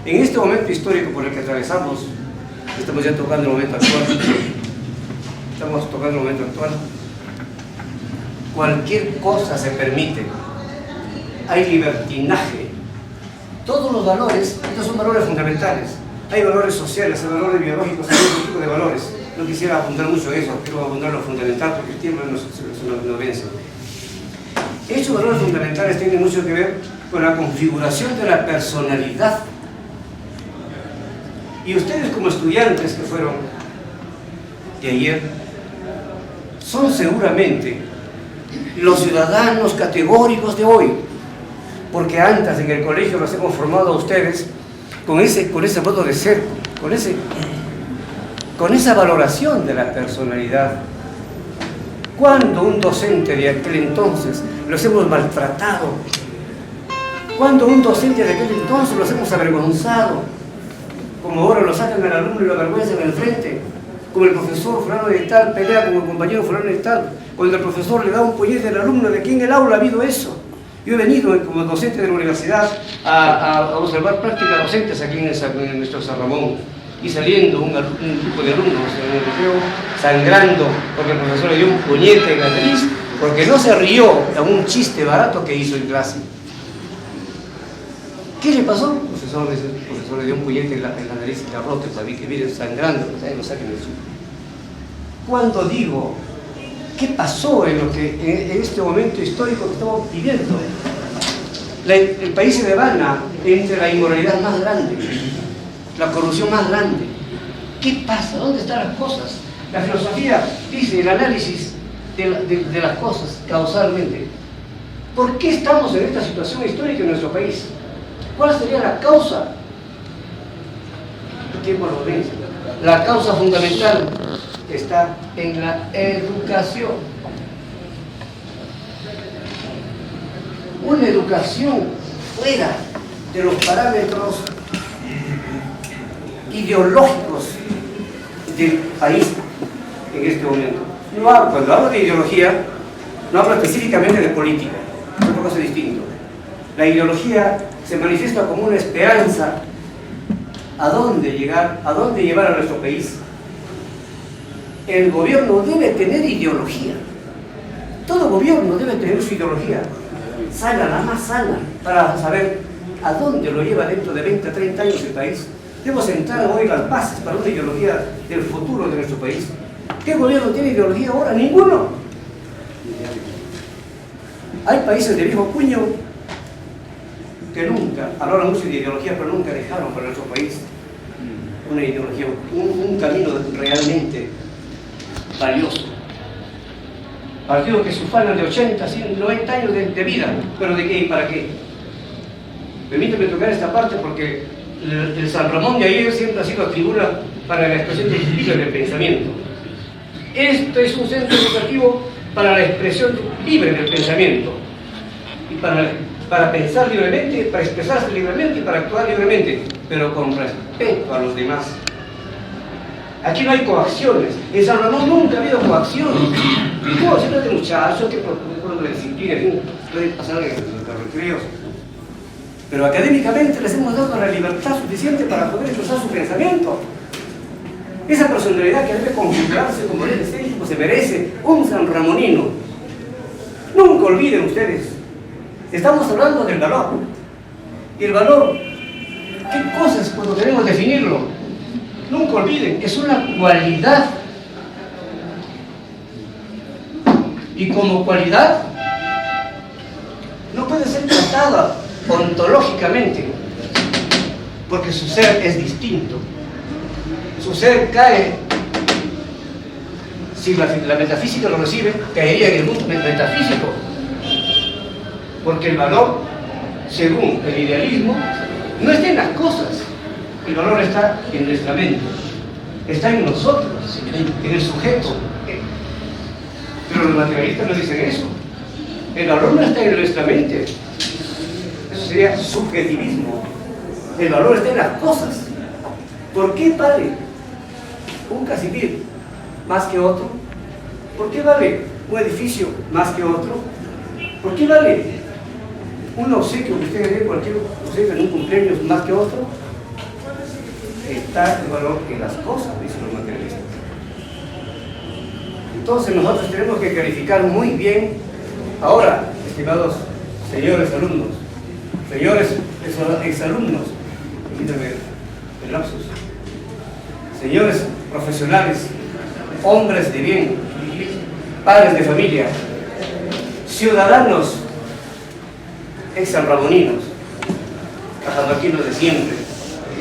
En este momento histórico por el que atravesamos, estamos ya tocando el momento actual. Cualquier cosa se permite. Hay libertinaje. Todos los valores, estos son valores fundamentales. Hay valores sociales, hay valores biológicos, hay otro tipo de valores. No quisiera abundar mucho en eso, quiero abundar lo fundamental porque el tiempo nos vence. Estos valores fundamentales tienen mucho que ver con la configuración de la personalidad. Y ustedes como estudiantes que fueron de ayer, son seguramente los ciudadanos categóricos de hoy, porque antes en el colegio los hemos formado a ustedes con ese modo de ser, con esa valoración de la personalidad. Cuando un docente de aquel entonces los hemos maltratado, cuando un docente de aquel entonces los hemos avergonzado, como ahora lo sacan al alumno y lo avergüenzan en el frente, como el profesor fulano de tal pelea con el compañero fulano de tal, cuando el profesor le da un puñete al alumno. De aquí en el aula ha habido eso. Yo he venido como docente de la universidad a observar prácticas docentes aquí en nuestro San Ramón, y saliendo un grupo de alumnos en el recreo sangrando porque el profesor le dio un puñete en la nariz porque no se rió de un chiste barato que hizo en clase. ¿Qué le pasó? El profesor le dio un puñete en la nariz y la rota, sabí que viene sangrando, lo saquen de su. Cuando digo ¿Qué pasó en este momento histórico que estamos viviendo? El país se devana entre la inmoralidad más grande, la corrupción más grande. ¿Qué pasa? ¿Dónde están las cosas? La filosofía dice el análisis de las cosas causalmente. ¿Por qué estamos en esta situación histórica en nuestro país? ¿Cuál sería la causa? ¿Qué por lo menos? La causa fundamental está en la educación. Una educación fuera de los parámetros ideológicos del país en este momento. Cuando hablo de ideología, no hablo específicamente de política, es otra cosa distinta. La ideología se manifiesta como una esperanza a dónde llegar, a dónde llevar a nuestro país. El gobierno debe tener ideología. Todo gobierno debe tener su ideología. Sana, la más sana, para saber a dónde lo lleva dentro de 20 a 30 años el país. Debemos sentar hoy las bases para una ideología del futuro de nuestro país. ¿Qué gobierno tiene ideología ahora? Ninguno. Hay países de viejo cuño que nunca, hablaron mucho de ideología, pero nunca dejaron para nuestro país una ideología, un camino realmente valioso. Partidos que se ufanan de 80, 100, 90 años de vida, pero ¿de qué y para qué? Permíteme tocar esta parte porque el San Ramón de ayer siempre ha sido tribuna para la expresión libre del pensamiento. Esto es un centro educativo para la expresión libre del pensamiento y para pensar libremente, para expresarse libremente y para actuar libremente, pero con respeto a los demás. Aquí no hay coacciones. En San Ramón nunca ha habido coacciones. No, siempre de muchachos que por la disciplina, en fin, pueden pasar en los recreos. Pero académicamente les hemos dado la libertad suficiente para poder expresar su pensamiento. Esa personalidad que debe configurarse como debe ser, como se merece un sanramonino. Nunca olviden ustedes, estamos hablando del valor. Y el valor, ¿qué cosas cuando debemos definirlo? Nunca olviden, es una cualidad. Y como cualidad, no puede ser tratada ontológicamente, porque su ser es distinto. Su ser cae, si la metafísica lo recibe, caería en el mundo metafísico, porque el valor, según el idealismo, no está en las cosas, el valor está en nuestra mente, está en nosotros, en el sujeto. Pero los materialistas no dicen eso, el valor no está en nuestra mente, eso sería subjetivismo. El valor está en las cosas. ¿Por qué vale un casimir más que otro? ¿Por qué vale un edificio más que otro? ¿Por qué vale un obsequio que usted dé, cualquier obsequio en un cumpleaños más que otro? Está el valor en las cosas, dicen los materialistas. Entonces nosotros tenemos que clarificar muy bien. Ahora, estimados señores alumnos, señores exalumnos, permítanme el lapsus, señores profesionales, hombres de bien, padres de familia, ciudadanos exsanramoninos, cajamarquinos de siempre,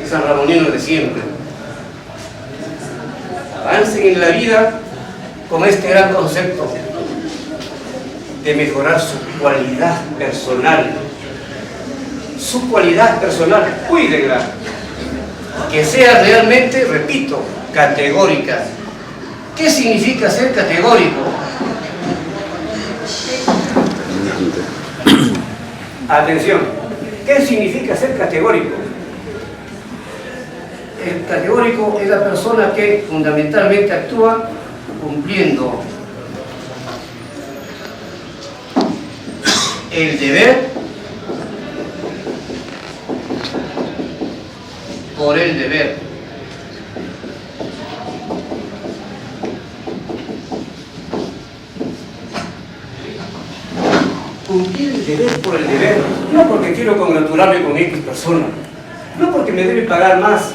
sanramoninos de siempre, avancen en la vida con este gran concepto de mejorar su cualidad personal. Su cualidad personal, cuídenla, que sea realmente, repito, categórica. ¿Qué significa ser categórico? Atención, ¿qué significa ser categórico? El categórico es la persona que fundamentalmente actúa cumpliendo el deber por el deber. Cumplir el deber por el deber, no porque quiero congratularme con X persona, no porque me debe pagar más,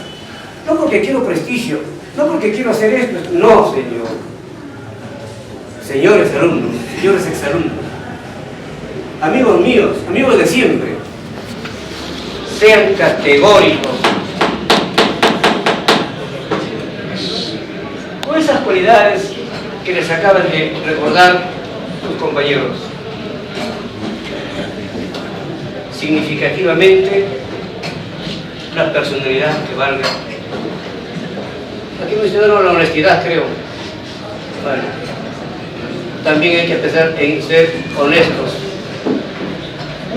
no porque quiero prestigio, no porque quiero hacer esto, no, señor. señores alumnos, señores exalumnos, amigos míos, amigos de siempre, sean categóricos con esas cualidades que les acaban de recordar sus compañeros. Significativamente, la personalidad que valga. Aquí mencionaron la honestidad, creo. Bueno, también hay que empezar en ser honestos.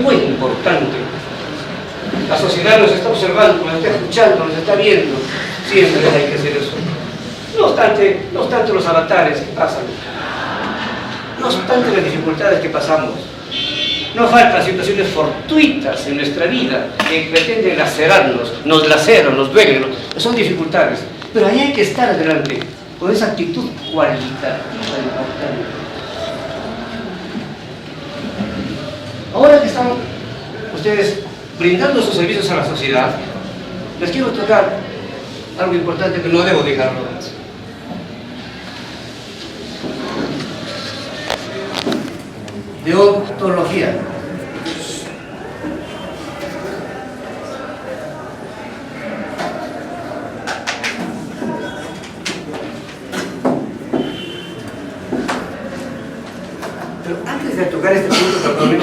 Muy importante. La sociedad nos está observando, nos está escuchando, nos está viendo. Siempre hay que hacer eso. No obstante los avatares que pasan, no obstante las dificultades que pasamos, no faltan situaciones fortuitas en nuestra vida que pretenden lacerarnos, nos laceran, nos duelen, son dificultades. Pero ahí hay que estar adelante, con esa actitud cualitativa importante. Ahora que están ustedes brindando sus servicios a la sociedad, les quiero tocar algo importante que no debo dejarlo atrás. Deontología. Pero antes de tocar este punto, perdón,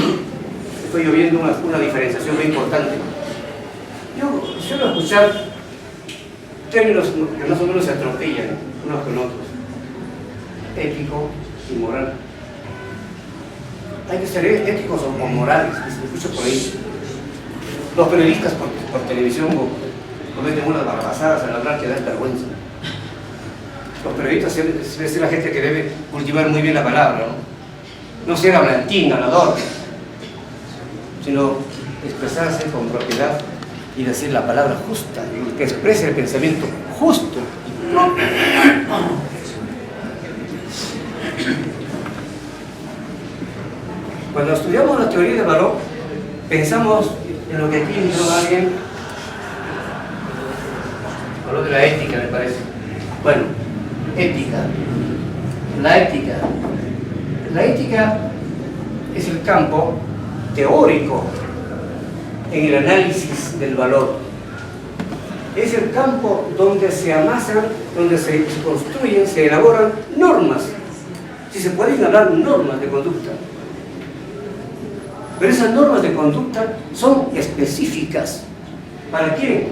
estoy viendo una diferenciación muy importante. Yo suelo escuchar términos que más o menos se atropellan unos con otros: ético y moral. Hay que ser éticos o morales, que se escucha por ahí. Los periodistas por televisión cometen unas barbazadas al hablar que dan vergüenza. Los periodistas deben ser la gente que debe cultivar muy bien la palabra, no ser hablantín, hablador, sino expresarse con propiedad y decir la palabra justa, que exprese el pensamiento justo. Cuando estudiamos la teoría del valor, pensamos en lo que aquí dijo alguien, habló de la ética, me parece. Bueno, ética. La ética. La ética es el campo teórico en el análisis del valor. Es el campo donde se amasan, donde se construyen, se elaboran normas. Si se pueden hablar normas de conducta. Pero esas normas de conducta son específicas. ¿Para quién?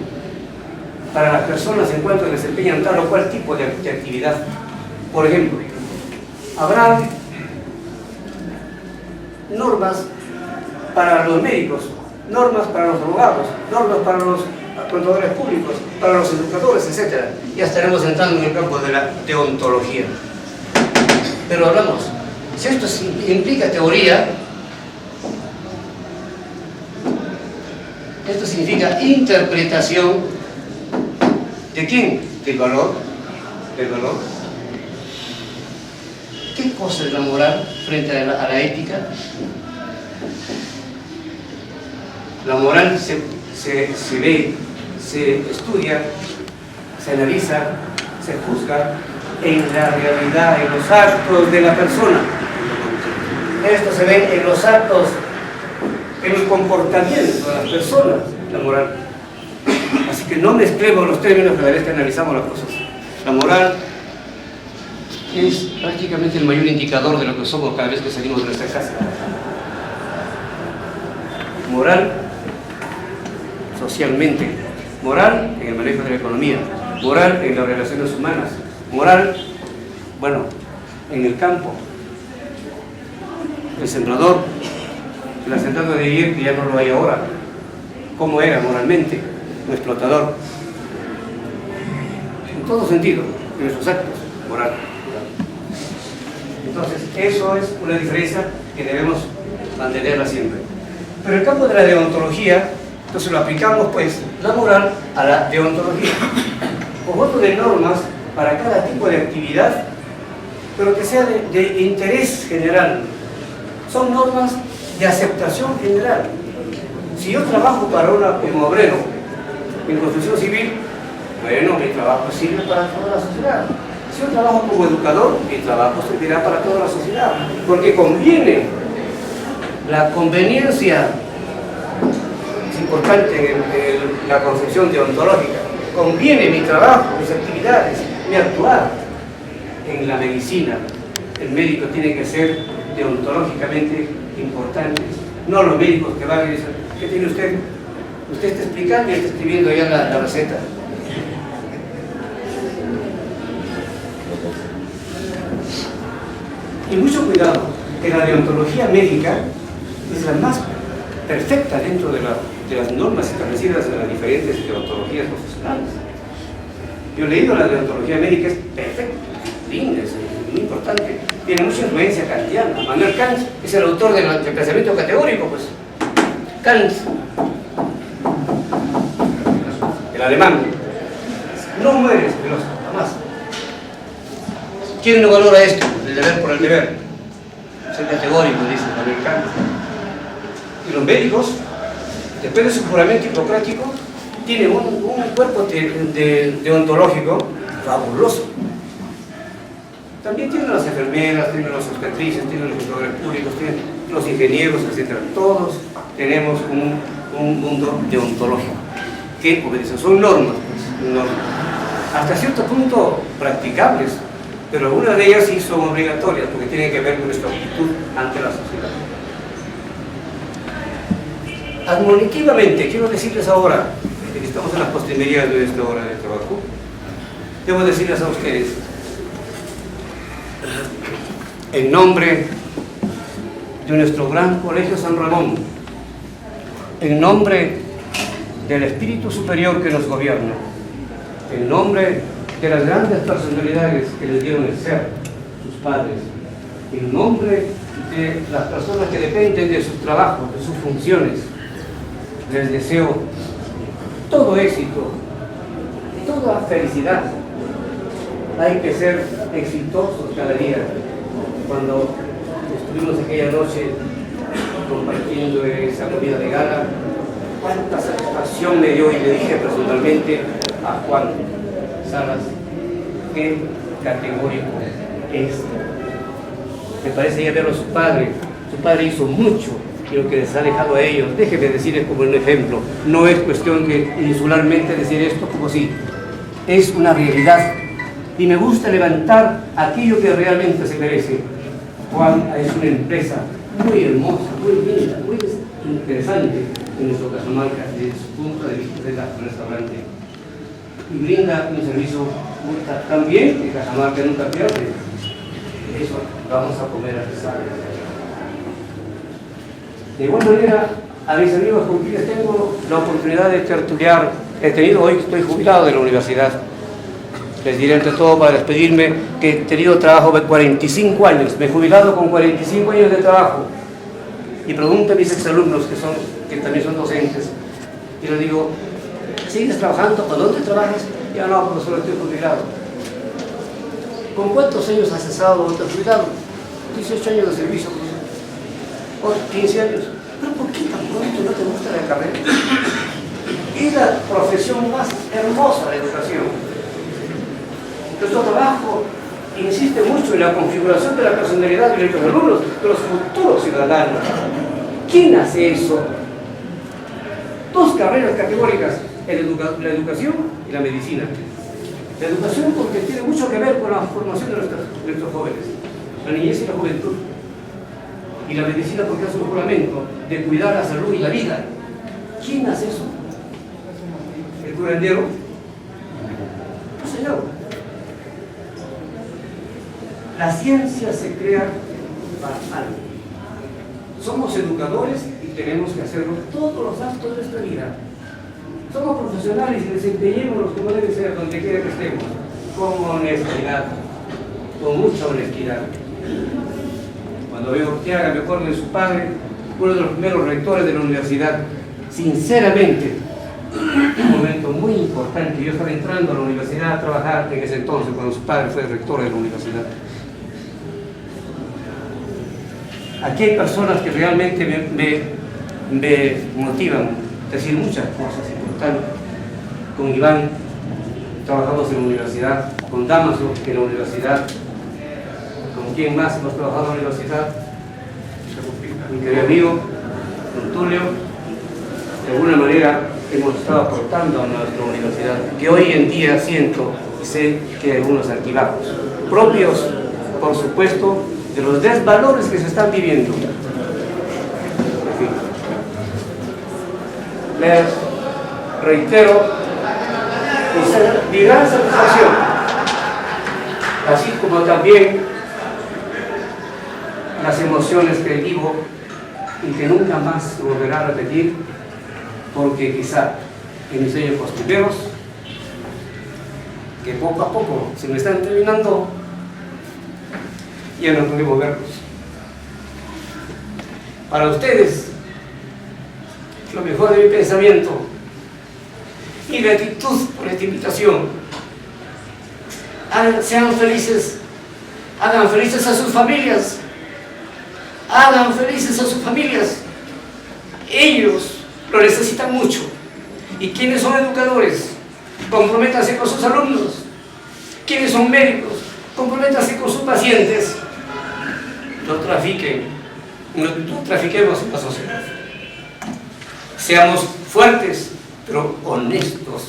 Para las personas en cuanto desempeñan tal o cual tipo de actividad. Por ejemplo, habrá normas para los médicos, normas para los abogados, normas para los contadores públicos, para los educadores, etc. Ya estaremos entrando en el campo de la deontología. Pero hablamos, si esto implica teoría, esto significa interpretación ¿de quién? Del valor. Del valor. ¿Qué cosa es la moral frente a la ética? La moral se ve, se estudia, se analiza, se juzga en la realidad, en los actos de la persona. Esto se ve en los actos, en el comportamiento de las personas, la moral. Así que no mezclemos los términos cada vez que analizamos las cosas. La moral es prácticamente el mayor indicador de lo que somos cada vez que salimos de nuestra casa. Moral socialmente, moral en el manejo de la economía, moral en las relaciones humanas, moral, bueno, en el campo. El sembrador, el asentado de ayer, que ya no lo hay ahora, ¿cómo era moralmente? Un explotador. En todo sentido, en nuestros actos, moral. Entonces, eso es una diferencia que debemos mantenerla siempre. Pero el campo de la deontología, entonces lo aplicamos pues la moral a la deontología. Conjunto de normas para cada tipo de actividad, pero que sea de interés general. Son normas de aceptación general. Si yo trabajo para como obrero en construcción civil, bueno, mi trabajo sirve para toda la sociedad. Si yo trabajo como educador, mi trabajo servirá para toda la sociedad, porque conviene. La conveniencia es importante en la concepción deontológica. Conviene mi trabajo, mis actividades, mi actuar. En la medicina, el médico tiene que ser deontológicamente importante. No los médicos que van y dicen, ¿qué tiene usted? Usted está explicando y está escribiendo ya la receta. Y mucho cuidado, que la deontología médica es la más perfecta dentro de las normas establecidas en las diferentes deontologías profesionales. Yo he leído la deontología médica, es perfecta, linda, es muy importante, tiene mucha influencia kantiana. Manuel Kant es el autor del pensamiento categórico, pues. Kant, el alemán, no mueres filósofo, jamás. ¿Quién no valora esto? El deber por el deber. Es el categórico, dice Manuel Kant. Y los médicos, después de su juramento hipocrático, tienen un cuerpo deontológico fabuloso. También tienen las enfermeras, tienen los obstetrices, tienen los contadores públicos, tienen los ingenieros, etc. Todos tenemos un mundo deontológico que obedece. Son normas, pues, normas, hasta cierto punto practicables, pero algunas de ellas sí son obligatorias porque tienen que ver con nuestra actitud ante la sociedad. Admonitivamente, quiero decirles ahora, que estamos en las postrimerías de esta hora de trabajo, debo decirles a ustedes, en nombre de nuestro gran Colegio San Ramón, en nombre del espíritu superior que nos gobierna, en nombre de las grandes personalidades que les dieron el ser, sus padres, en nombre de las personas que dependen de sus trabajos, de sus funciones, les deseo todo éxito, toda felicidad. Hay que ser exitosos cada día. Cuando estuvimos aquella noche compartiendo esa comida de gala, cuánta satisfacción me dio, y le dije personalmente a Juan Salas, qué categórico es. Me parece ya verlo a su padre hizo mucho, y lo que les ha dejado a ellos, déjenme decirles como un ejemplo, no es cuestión que insularmente decir esto como si, es una realidad, y me gusta levantar aquello que realmente se merece. Juan es una empresa muy hermosa, muy linda, muy interesante en nuestro Cajamarca, desde su punto de vista de restaurante, y brinda un servicio también que Cajamarca nunca pierde. Eso vamos a comer a pesar. De igual manera, a mis amigos con quienes tengo la oportunidad de tertuliar, hoy estoy jubilado de la universidad. Les diré entre todo para despedirme que he tenido trabajo de 45 años, me he jubilado con 45 años de trabajo. Y pregunto a mis exalumnos que también son docentes, y les digo, ¿sigues trabajando? ¿O dónde trabajas? Ya no, profesor, estoy jubilado. ¿Con cuántos años has cesado o te has jubilado? 18 años de servicio, o 15 años. ¿Pero por qué tan pronto no te gusta la carrera? Es la profesión más hermosa de la educación. Nuestro trabajo insiste mucho en la configuración de la personalidad de nuestros alumnos, de los futuros ciudadanos. ¿Quién hace eso? Dos carreras categóricas, la educación y la medicina. La educación porque tiene mucho que ver con la formación de nuestros jóvenes, la niñez y la juventud. Y la medicina porque hace un juramento de cuidar la salud y la vida. ¿Quién hace eso? ¿El curandero? No, señor. La ciencia se crea para algo. Somos educadores y tenemos que hacerlo todos los actos de nuestra vida. Somos profesionales y desempeñémonos como debe ser donde quiera que estemos, con honestidad, con mucha honestidad. Cuando veo a Orteaga, me acuerdo de su padre, uno de los primeros rectores de la universidad. Sinceramente, un momento muy importante. Yo estaba entrando a la universidad a trabajar en ese entonces, cuando su padre fue rector de la universidad. Aquí hay personas que realmente me motivan a decir muchas cosas importantes. Con Iván trabajamos en la universidad con Damaso en la universidad, con quien más hemos trabajado en la universidad, mi querido amigo, don Tulio, de alguna manera hemos estado aportando a nuestra universidad, que hoy en día siento y sé que hay algunos altibajos, propios, por supuesto, de los desvalores que se están viviendo. En fin. Les reitero mi gran satisfacción, así como también las emociones que vivo y que nunca más se volverá a repetir, porque quizá en mis años postreros, que poco a poco se me están terminando, ya no podemos verlos. Para ustedes, lo mejor de mi pensamiento y gratitud por esta invitación. Sean felices, hagan felices a sus familias, hagan felices a sus familias. Ellos lo necesitan mucho. ¿Y quiénes son educadores? Comprométanse con sus alumnos. ¿Quiénes son médicos? Comprométanse con sus pacientes. No trafiquen, no trafiquemos en la sociedad. Seamos fuertes, pero honestos.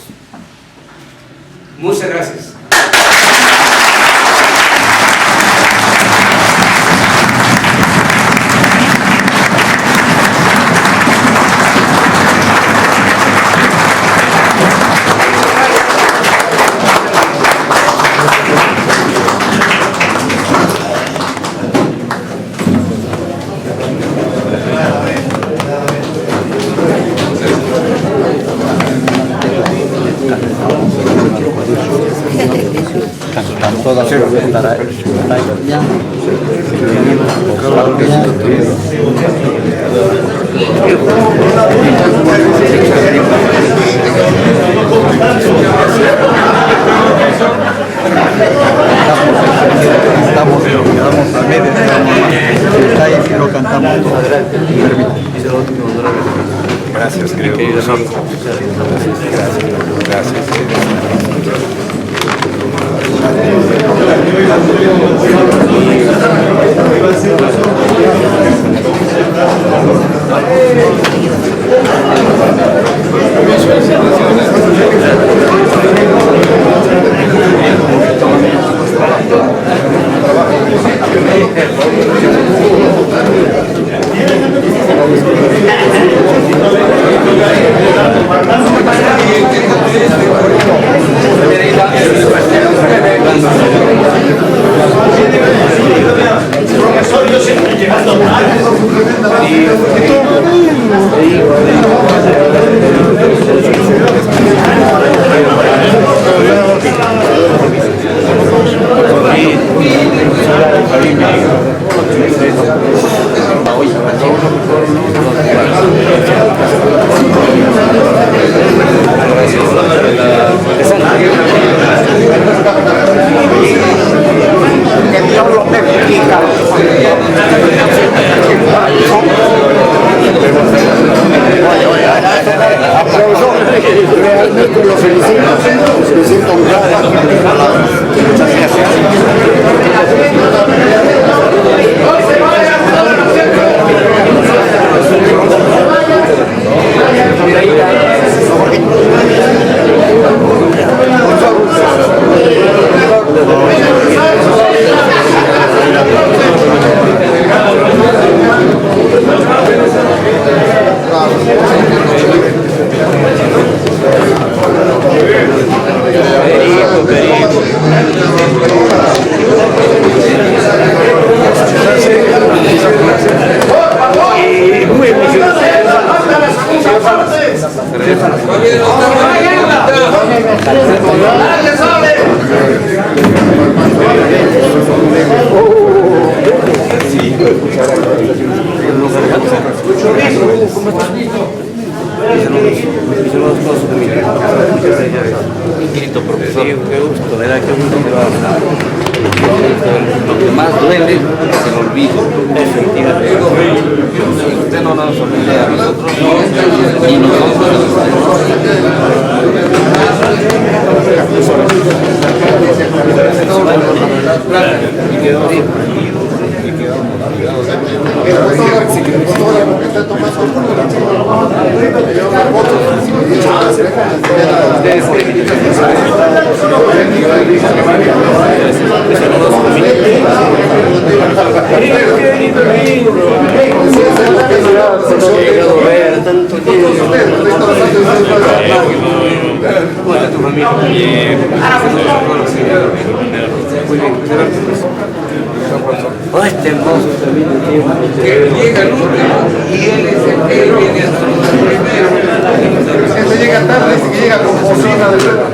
Muchas gracias. Todas las estamos a medio y lo cantamos. Gracias, querido profesor. Gracias. Profesor, yo siempre llegando tarde. Que Dios lo bendiga. Realmente lo felicito, me siento honrado. Muchas gracias. Querido profesor, qué gusto, ¿verdad? Qué gusto que va a hablar. Lo que más duele es el olvido. Efectivamente. Si usted no nos olvida a nosotros, y nosotros a usted. Oh, este hermoso también llega el último y él es el que viene a saludar primero. Ese llega tarde, ese que llega con bocina de verdad.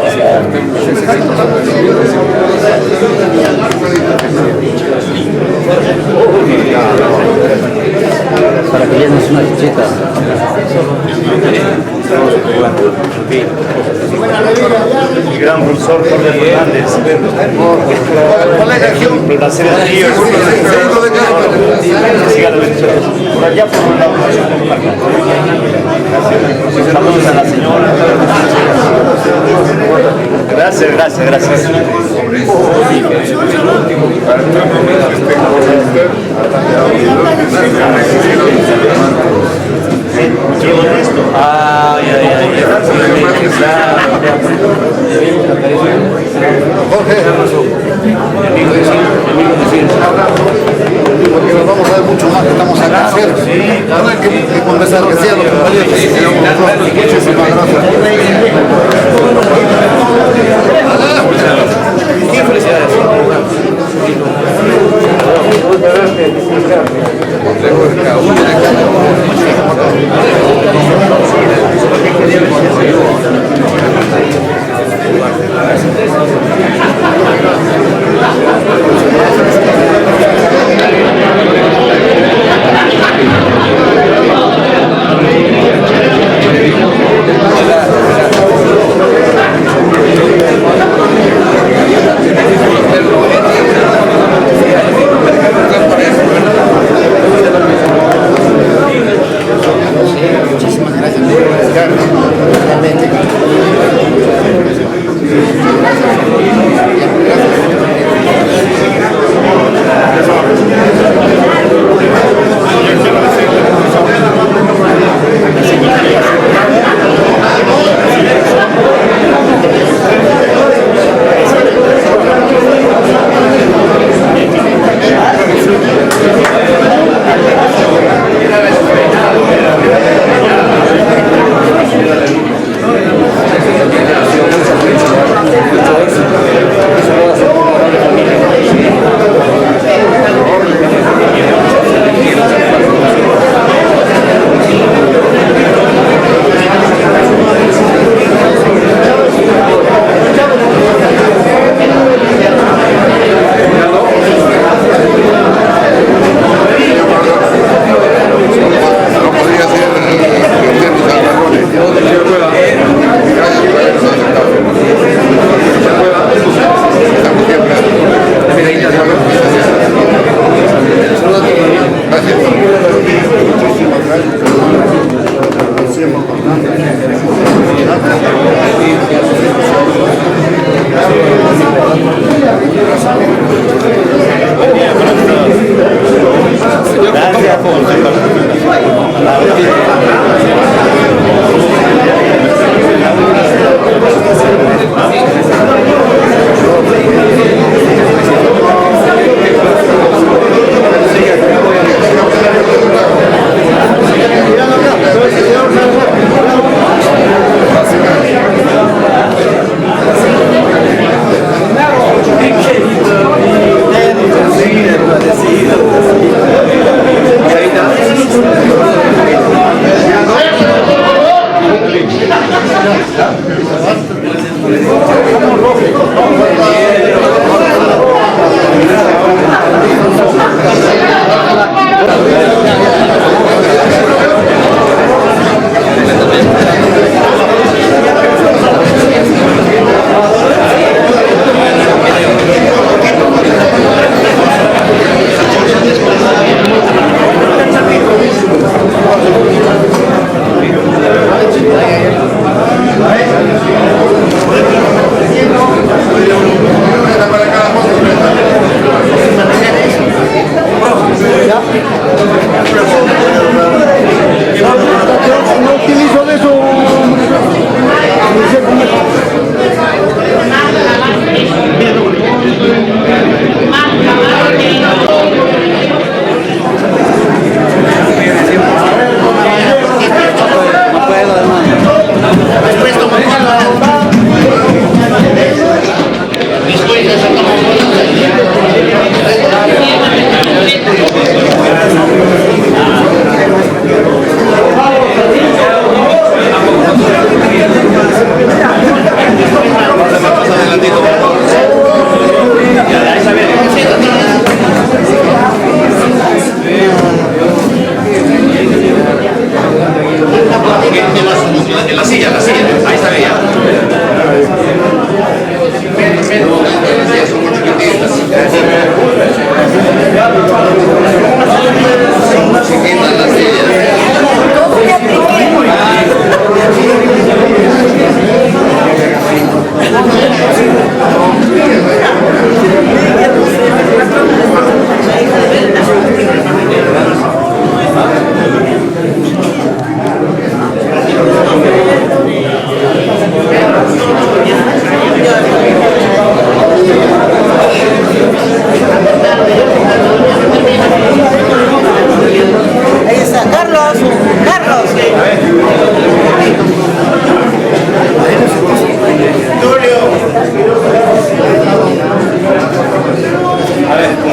para que llenes una chichita. El gran profesor Jorge Fernández. Un placer de tío. Por allá por la saludos a la señora. Gracias, gracias, gracias. Qué honesto. Ay, ay, ay. Porque nos vamos a ver mucho más, estamos acá cerca. No hay que conversar, que sea lo que muchísimas gracias. Qué felicidades.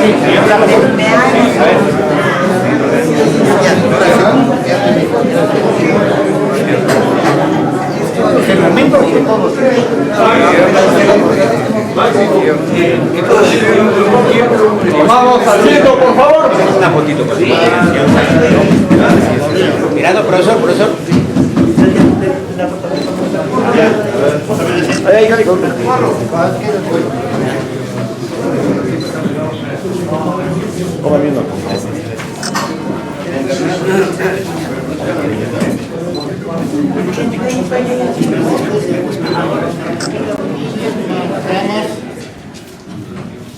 El momento que todos Vamos haciendo, por favor. una fotito con mirando, profesor.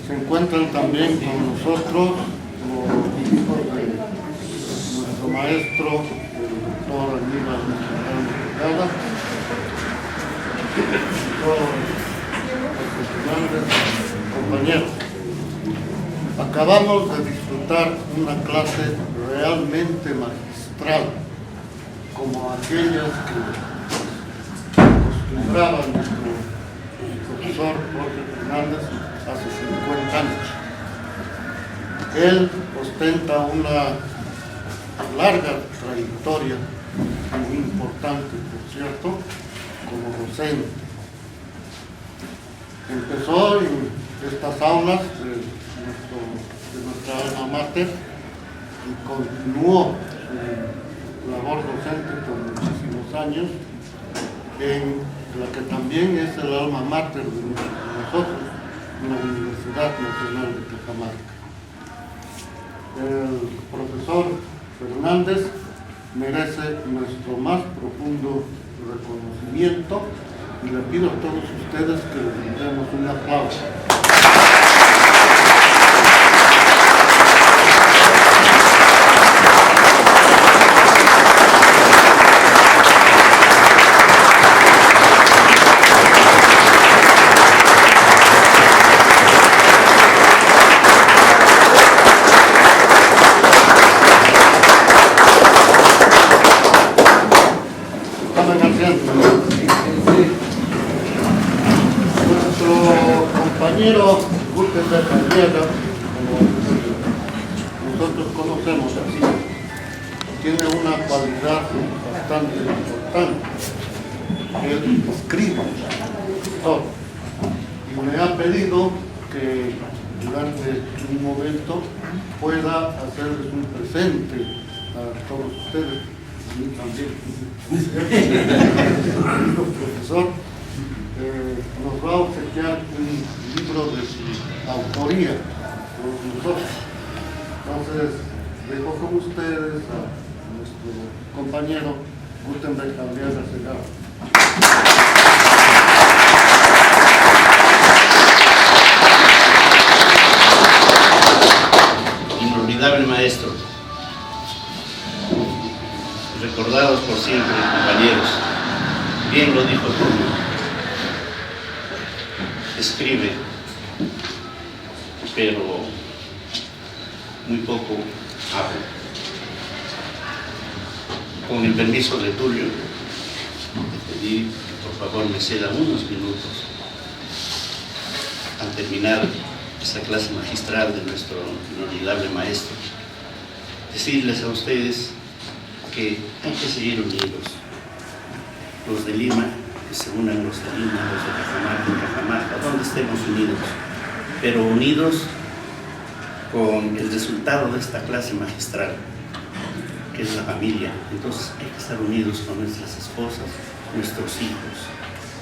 Se encuentran también con nosotros los hijos de nuestro maestro, el doctor Aníbal Mejía, todos los estudiantes, compañeros. Acabamos de disfrutar una clase realmente magistral, como aquellas que acostumbraba nuestro profesor Jorge Fernández hace 50 años. Él ostenta una larga trayectoria, muy importante, por cierto, como docente. Empezó en estas aulas de nuestra alma mater y continuó su labor docente por muchísimos años en la que también es el alma mater de nosotros, la Universidad Nacional de Cajamarca. El profesor Fernández merece nuestro más profundo reconocimiento y le pido a todos ustedes que le demos un aplauso. Nuestro compañero Gutenberg Arriaga, como nosotros conocemos así, tiene una cualidad bastante importante. Él escribe todo y me ha pedido que durante un momento pueda hacerles un presente a todos ustedes. A mí también. El profesor nos va a obsequiar un libro de su autoría por nosotros. Entonces, dejo con ustedes a nuestro compañero Gutenberg Arriaga Segarra. Inolvidable maestro, recordados por siempre, compañeros. Bien lo dijo Tulio. Escribe, pero muy poco habla. Con el permiso de Tulio, le pedí que por favor me ceda unos minutos al terminar esta clase magistral de nuestro inolvidable maestro. Decirles a ustedes que hay que seguir unidos. Los de Lima, que se unan los de Lima, los de Cajamarca, donde estemos unidos, pero unidos con el resultado de esta clase magistral, que es la familia. Entonces hay que estar unidos con nuestras esposas, nuestros hijos.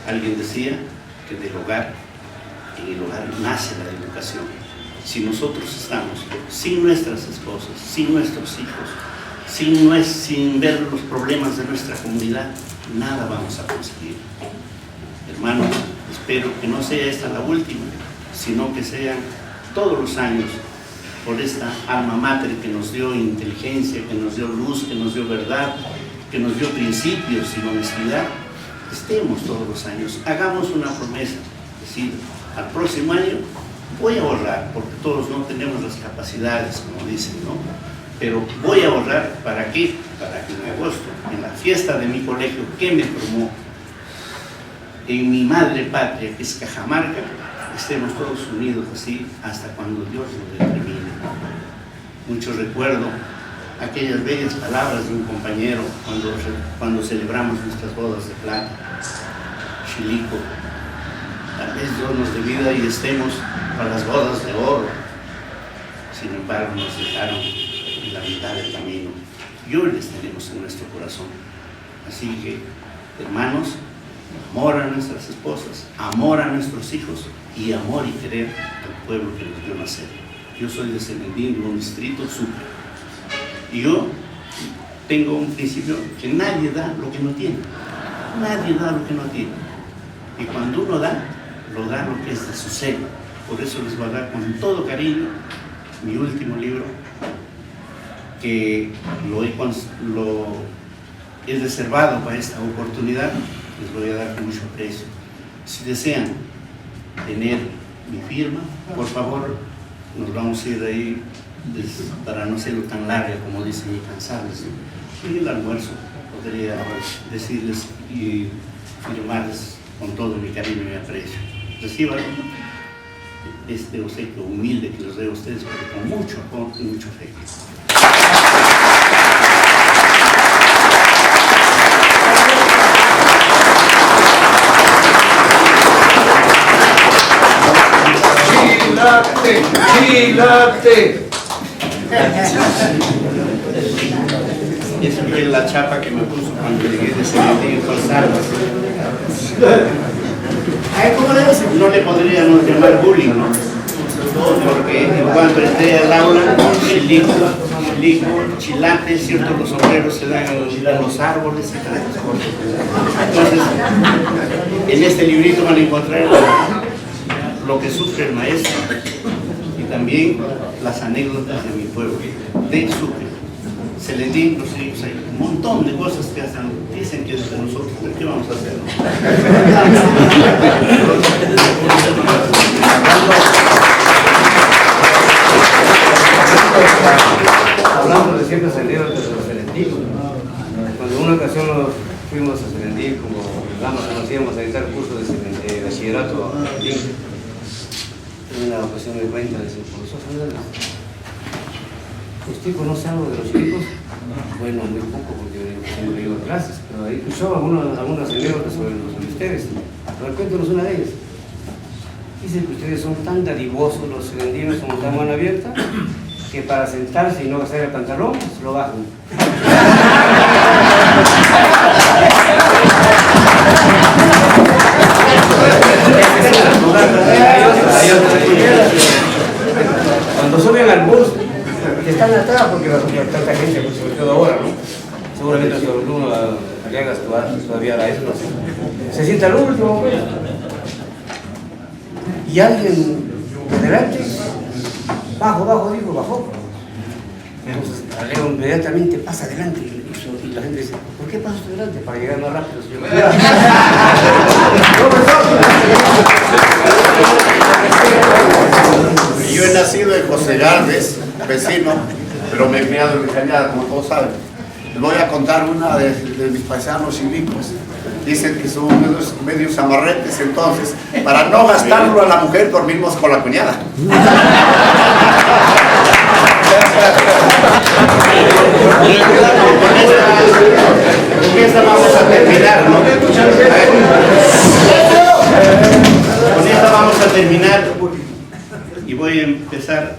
Alguien decía que del hogar, en el hogar nace la educación. Si nosotros estamos sin nuestras esposas, sin nuestros hijos, sin ver los problemas de nuestra comunidad, nada vamos a conseguir. Hermano, espero que no sea esta la última, sino que sean todos los años, por esta alma mater que nos dio inteligencia, que nos dio luz, que nos dio verdad, que nos dio principios y honestidad, estemos todos los años. Hagamos una promesa, es decir, al próximo año voy a ahorrar, porque todos no tenemos las capacidades, como dicen, ¿no? Pero voy a ahorrar, ¿para qué? Para que en agosto, en la fiesta de mi colegio, que me formó, en mi madre patria, que es Cajamarca, estemos todos unidos así hasta cuando Dios nos determine. Mucho recuerdo aquellas bellas palabras de un compañero cuando celebramos nuestras bodas de plata. Chilico, tal vez Dios nos dé vida y estemos para las bodas de oro. Sin embargo, nos dejaron en la mitad del camino. Y hoy les tenemos en nuestro corazón. Así que, hermanos, amor a nuestras esposas, amor a nuestros hijos y amor y querer al pueblo que nos dio nacer. Yo soy de Selendín, de un distrito Sucre. Y yo tengo un principio que nadie da lo que no tiene. Nadie da lo que no tiene. Y cuando uno da, lo da lo que es de su ser. Por eso les voy a dar con todo cariño mi último libro, que lo he reservado para esta oportunidad. Les voy a dar con mucho aprecio. Si desean tener mi firma, por favor, nos vamos a ir ahí para no serlo tan larga como dicen y cansarles. Y el almuerzo podría decirles y firmarles con todo mi cariño y mi aprecio. Reciban este obsequio humilde que les doy a ustedes, pero con mucho amor y mucho afecto. ¡Chilate! ¡Chilate! Esa fue la chapa que me puso cuando llegué de Selendín con Salvas. No le podríamos llamar bullying, ¿no? Porque en cuanto entré al aula, chilico, chilate, cierto, los sombreros se dan en los árboles y tal. Entonces, en este librito van a encontrar lo que sufre el maestro y también las anécdotas de mi pueblo, de Sucre. Selendín, los hijos, hay un montón de cosas que hacen, dicen que es de nosotros, pero ¿qué vamos a hacer? Hablando de siempre ascendidos de los Selendín, cuando en una ocasión nos fuimos a Selendín, como damas conocíamos a editar cursos de bachillerato a Selendín, en una ocasión me cuenta, dice, profesor Sanders, ¿usted conoce algo de los chicos? Bueno, muy poco porque siempre ido a clases, pero ahí escuchó algunas anécdotas sobre ustedes. Pero cuéntanos una de ellas. Dice que ustedes son tan dadivosos, los selendinos, son tan mano abierta, que para sentarse y no gastar el pantalón, se lo bajan. Cuando suben al bus, están atrás porque tanta gente, pues, sobre todo ahora, ¿no? Seguramente si uno le hagas todavía a eso, no sé. Se sienta al último, pues. Y alguien delante, bajo, digo, bajó. Entonces, Aleo inmediatamente pasa adelante y la gente dice, ¿por qué pasas adelante? Para llegar más rápido, señor. Yo he nacido en José Gálvez, vecino, pero me he criado en Cañada, como todos saben. Les voy a contar una de mis paisanos chilicos. Dicen que son medios amarretes, entonces, para no gastarlo a la mujer, dormimos con la cuñada. Con esta vamos a terminar, ¿no? Con esta vamos a terminar y voy a empezar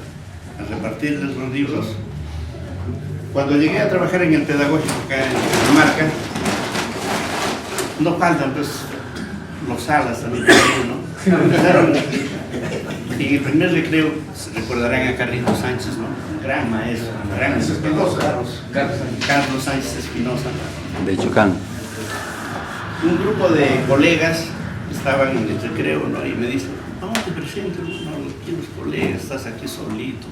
a repartirles los libros. Cuando llegué a trabajar en el pedagógico acá en Dinamarca, no faltan pues los salas también, ¿no? Empezaron en el primer recreo, se recordarán a Carlitos Sánchez, ¿no? Un gran maestro, Carlos Sánchez Espinosa. De Chocán. Un grupo de colegas estaban en el recreo, ¿no? Y me dicen, vamos, te presento, no, tienes colegas, estás aquí solito,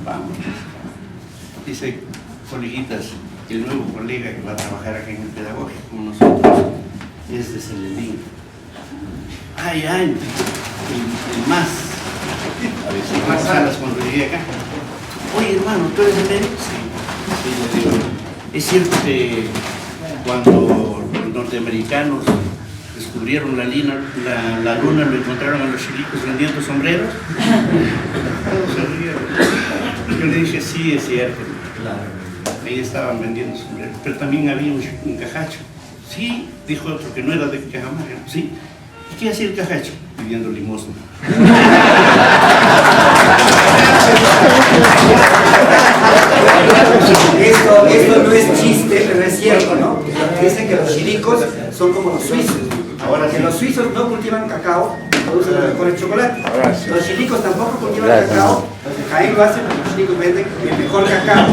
vamos. Dice, coleguitas, el nuevo colega que va a trabajar aquí en el pedagógico con nosotros es de Selendín. Ay, el más. A ver si más salas cuando llegué acá. Oye, hermano, ¿tú eres de México? Sí, le digo. Es cierto que cuando los norteamericanos descubrieron la luna, lo encontraron a los chilicos vendiendo sombreros. Todos se rieron. Yo le dije, sí, es cierto. Ahí estaban vendiendo sombreros, pero también había un cajacho. Sí, dijo otro que no era de Cajamarca. Sí. ¿Y qué hacía el cajacho? Pidiendo limosna. Esto no es chiste, pero es cierto, ¿no? Dicen que los chilicos son como los suizos. Ahora, que los suizos no cultivan cacao, producen el mejor chocolate. Los chilicos tampoco cultivan cacao, los de Jaén lo hacen, pero los chilicos venden el mejor cacao.